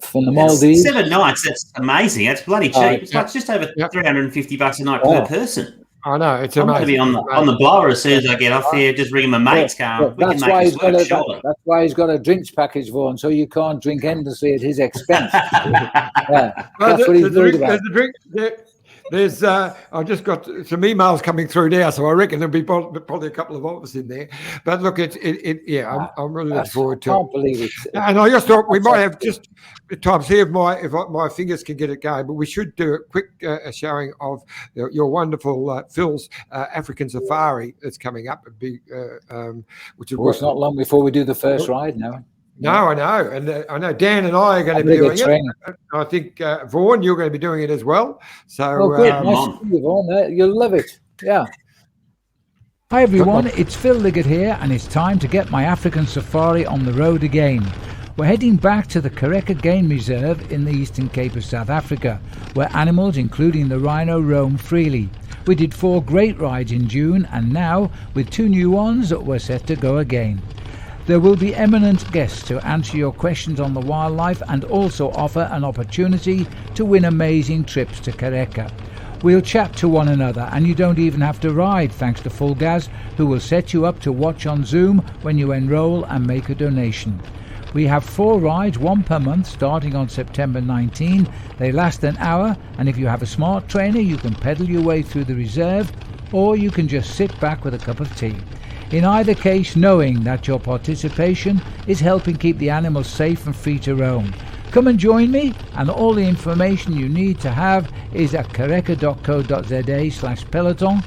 from the Maldives, 7 nights. That's amazing. That's bloody cheap. It's like just over $350 a night per person. I know, it's I'm amazing. going to be on the blower as soon as I get off there. Just ring my mates car. We can make this work, surely. That's why he's got a drinks package, Vaughan, so you can't drink endlessly at his expense. That's what he's worried about. There's I've just got some emails coming through now, so I reckon there'll be probably a couple of offers in there. But look, I'm really looking forward to it. I can't believe it. And I just thought we might have just at times see if my fingers can get it going, but we should do a quick showing of your wonderful Phil's African Safari that's coming up. Which is it's not long before we do the first ride now. No, I know. And I know Dan and I are going to be doing it. I think, Vaughan, you're going to be doing it as well. So, great. Nice to see you, Vaughan. You'll love it. Yeah. Hi, everyone. It's Phil Liggett here, and it's time to get my African safari on the road again. We're heading back to the Careca Game Reserve in the Eastern Cape of South Africa, where animals, including the rhino, roam freely. We did 4 great rides in June, and now, with 2 new ones, we're set to go again. There will be eminent guests to answer your questions on the wildlife and also offer an opportunity to win amazing trips to Careca. We'll chat to one another, and you don't even have to ride thanks to Fulgaz, who will set you up to watch on Zoom when you enroll and make a donation. We have 4 rides, 1 per month, starting on September 19. They last an hour, and if you have a smart trainer, you can pedal your way through the reserve or you can just sit back with a cup of tea. In either case, knowing that your participation is helping keep the animals safe and free to roam. Come and join me, and all the information you need to have is at careca.co.za/peloton,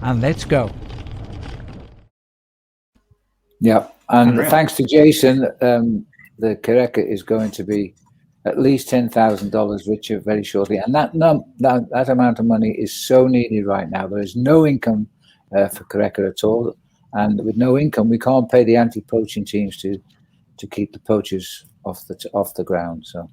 and let's go. Yeah, and thanks to Jason, the Careca is going to be at least $10,000 richer very shortly, and that amount of money is so needed right now. There is no income for Careca at all, and with no income, we can't pay the anti-poaching teams to keep the poachers off the ground. So,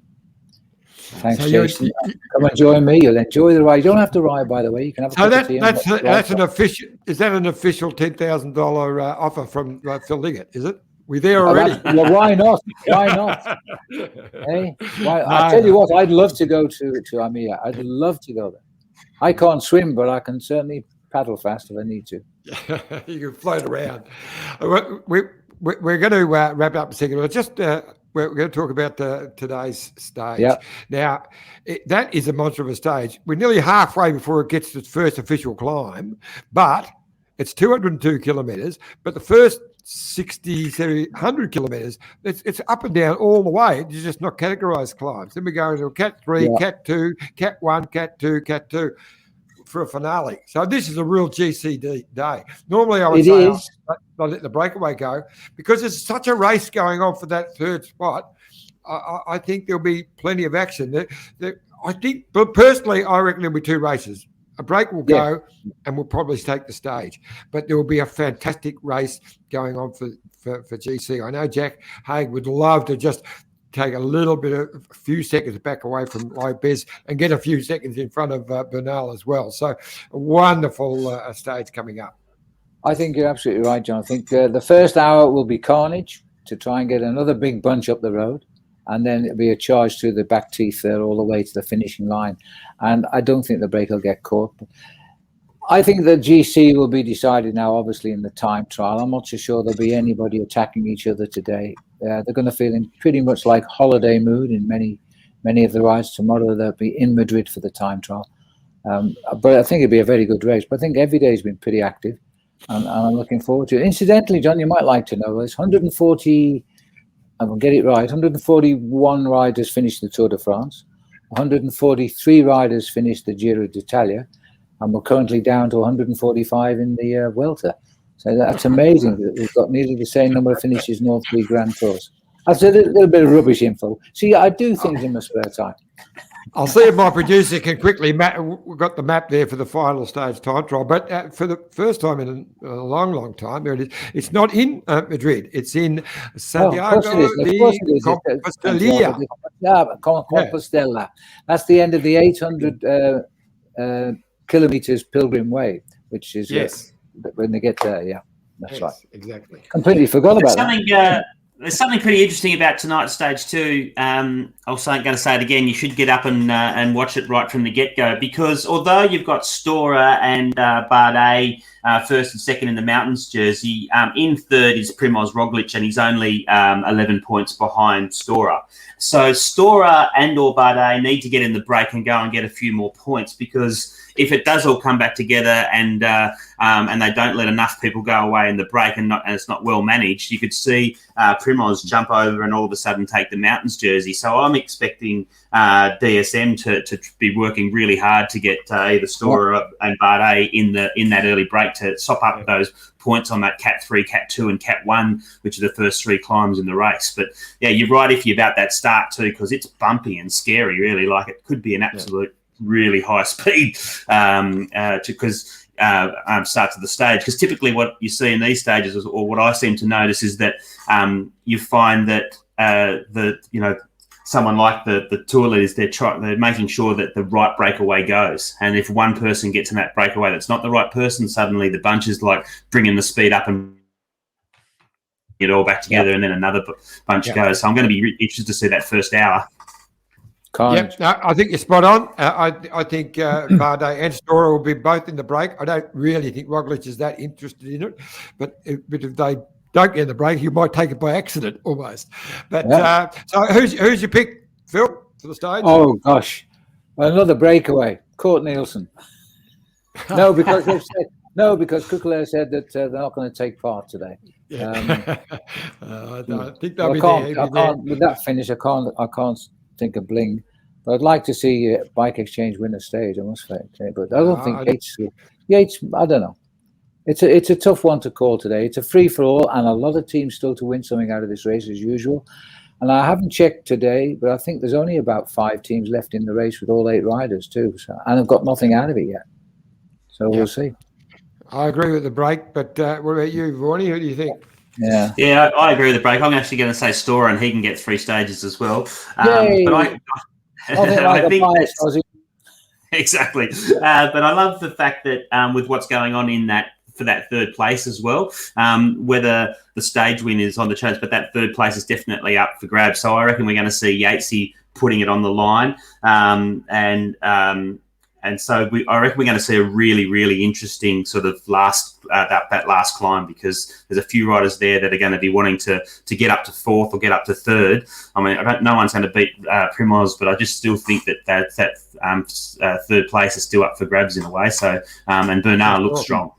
thanks, Jason. Come and join me. You'll enjoy the ride. You don't have to ride, by the way. You can have a cup of tea. That's an official. Is that an official $10,000 offer from Phil Liggett? Is it? We're there already. Well, why not? Why not? Hey, I tell you what, I'd love to go to Armia. I'd love to go there. I can't swim, but I can certainly paddle fast if I need to. You can float around. We're going to wrap up a second. We're going to talk about today's stage. Yeah. Now, that is a monster of a stage. We're nearly halfway before it gets to its first official climb, but it's 202 kilometres. But the first 60, 70, 100 kilometres, it's up and down all the way. It's just not categorised climbs. Then we go into Cat 3, Cat 2, Cat 1, Cat 2, Cat 2 for a finale. So this is a real GCD day. Normally I would say I'll let the breakaway go because there's such a race going on for that third spot. I think there'll be plenty of action. I think, but personally, I reckon there'll be two races. A break will go and we'll probably take the stage. But there will be a fantastic race going on for GC. I know Jack Haig would love to just take a few seconds back away from Lopez and get a few seconds in front of Bernal as well. So a wonderful stage coming up. I think you're absolutely right, John. I think the first hour will be carnage to try and get another big bunch up the road. And then it'll be a charge through the back teeth there all the way to the finishing line. And I don't think the break will get caught. I think the GC will be decided now, obviously, in the time trial. I'm not so sure there'll be anybody attacking each other today. They're going to feel in pretty much like holiday mood in many of the rides. Tomorrow they'll be in Madrid for the time trial. But I think it'll be a very good race. But I think every day has been pretty active. And I'm looking forward to it. Incidentally, John, you might like to know, there's 140... I will get it right. 141 riders finished the Tour de France. 143 riders finished the Giro d'Italia. And we're currently down to 145 in the Vuelta. So that's amazing. We've got nearly the same number of finishes in all three Grand Tours. That's a little bit of rubbish info. See, I do things in my spare time. I'll see if my producer can quickly we've got the map there for the final stage time trial. But for the first time in a long time, there it is. It's not in Madrid. It's in Santiago de Compostela. That's the end of the 800 kilometers pilgrim way, which is when they get there. Yeah, that's right. Exactly. Completely forgot about that. There's something pretty interesting about tonight's stage too. I was going to say it again. You should get up and watch it right from the get-go because although you've got Stora and Bardet first and second in the mountains jersey, in third is Primoz Roglic and he's only 11 points behind Stora. So Stora and or Bardet need to get in the break and go and get a few more points because if it does all come back together and they don't let enough people go away in the break and it's not well managed, you could see Primoz jump over and all of a sudden take the mountains jersey. So I'm expecting DSM to be working really hard to get either Stora and Bardet in that early break to sop up those points on that Cat 3, Cat 2 and Cat 1, which are the first three climbs in the race. But yeah, you're right if you're about that start too because it's bumpy and scary really. Like it could be an absolute really high speed because start to the stage because typically what you see in these stages is, or what I seem to notice is that you find that someone like the tour leaders they're making sure that the right breakaway goes, and if one person gets in that breakaway that's not the right person, suddenly the bunch is like bringing the speed up and get it all back together and then another bunch goes. So I'm going to be interested to see that first hour. Yep, no, I think you're spot on. I think Bardet and Stora will be both in the break. I don't really think Roglic is that interested in it, but if they don't get in the break, you might take it by accident almost. But so who's your pick, Phil, for the stage? Oh gosh, another breakaway, Cort Nielsen. No, because No, because Keukeleire said that they're not going to take part today. Yeah. I think I they'll be can't with that finish. I can't think of Bling. But I'd like to see Bike Exchange win a stage. I must say, but I don't think Yates. I don't know. It's a tough one to call today. It's a free for all, and a lot of teams still to win something out of this race as usual. And I haven't checked today, but I think there's only about 5 teams left in the race with all 8 riders too. So, and I've got nothing out of it yet. So we'll see. I agree with the break, but what about you, Vaughnie? Who do you think? Yeah, I agree with the break. I'm actually going to say Storer, and he can get 3 stages as well. But I think exactly. But I love the fact that with what's going on in that for that 3rd place as well, whether the stage win is on the chance, but that 3rd place is definitely up for grabs. So I reckon we're going to see Yatesy putting it on the line, and so I reckon we're going to see a really, really interesting sort of last that last climb, because there's a few riders there that are going to be wanting to get up to 4th or get up to 3rd. I mean, no one's going to beat Primoz, but I just still think that 3rd place is still up for grabs in a way. So and Bernard looks strong.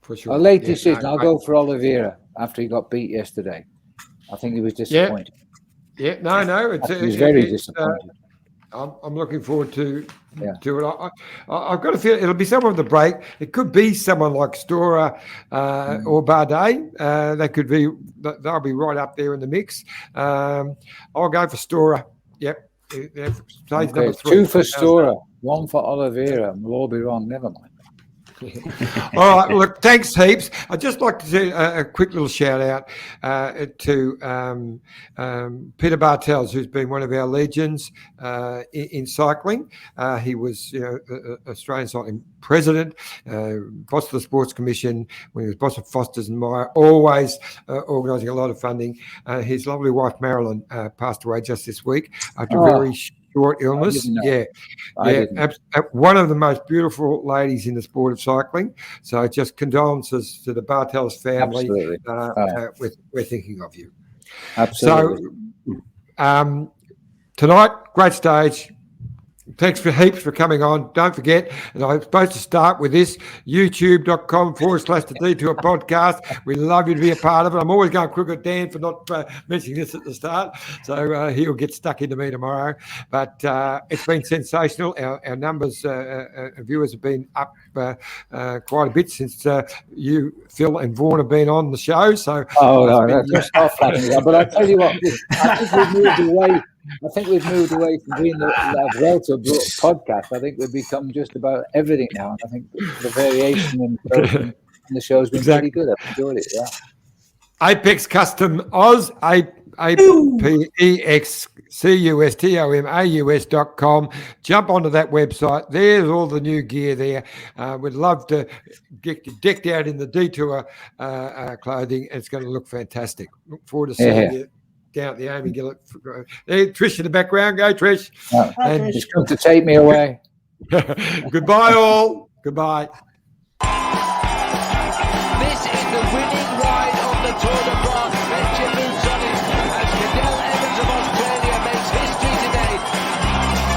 For sure. Late decision. I'll go for Oliveira after he got beat yesterday. I think he was disappointed. Yeah. No. He was very disappointed. I'm looking forward to it. I've got a feel it'll be someone of the break. It could be someone like Storer or Bardet. They'll be right up there in the mix. I'll go for Storer. Yep. Stage number 3. 2 for Storer, 1 for Oliveira. We'll all be wrong. Never mind. All right. Look, thanks heaps. I'd just like to do a quick little shout out to Peter Bartels, who's been one of our legends in cycling. He was Australian cycling president, boss of the Sports Commission when he was boss of Foster's and Meyer, always organising a lot of funding. His lovely wife Marilyn passed away just this week after very short illness. One of the most beautiful ladies in the sport of cycling. So just condolences to the Bartels family. We're thinking of you. Absolutely. So tonight, great stage. Thanks for heaps for coming on. Don't forget, and I'm supposed to start with this, youtube.com/the Detour podcast. We love you to be a part of it. I'm always going crook at Dan for not mentioning this at the start. So he'll get stuck into me tomorrow. But it's been sensational. Our numbers, viewers have been up quite a bit since you, Phil, and Vaughan have been on the show. So that's not funny. But I tell you what, I think we've moved away from doing the Vuelta podcast. I think we've become just about everything now. And I think the variation in the show's been pretty good. I've enjoyed it, Apex Custom Oz, APEXCUSTOMAUS.com. Jump onto that website. There's all the new gear there. We'd love to get decked out in the Detour clothing. It's going to look fantastic. Look forward to seeing you down at the Amy Gillett. There, Trish in the background. Go, Trish. And she's come to take me away. Goodbye, all. Goodbye.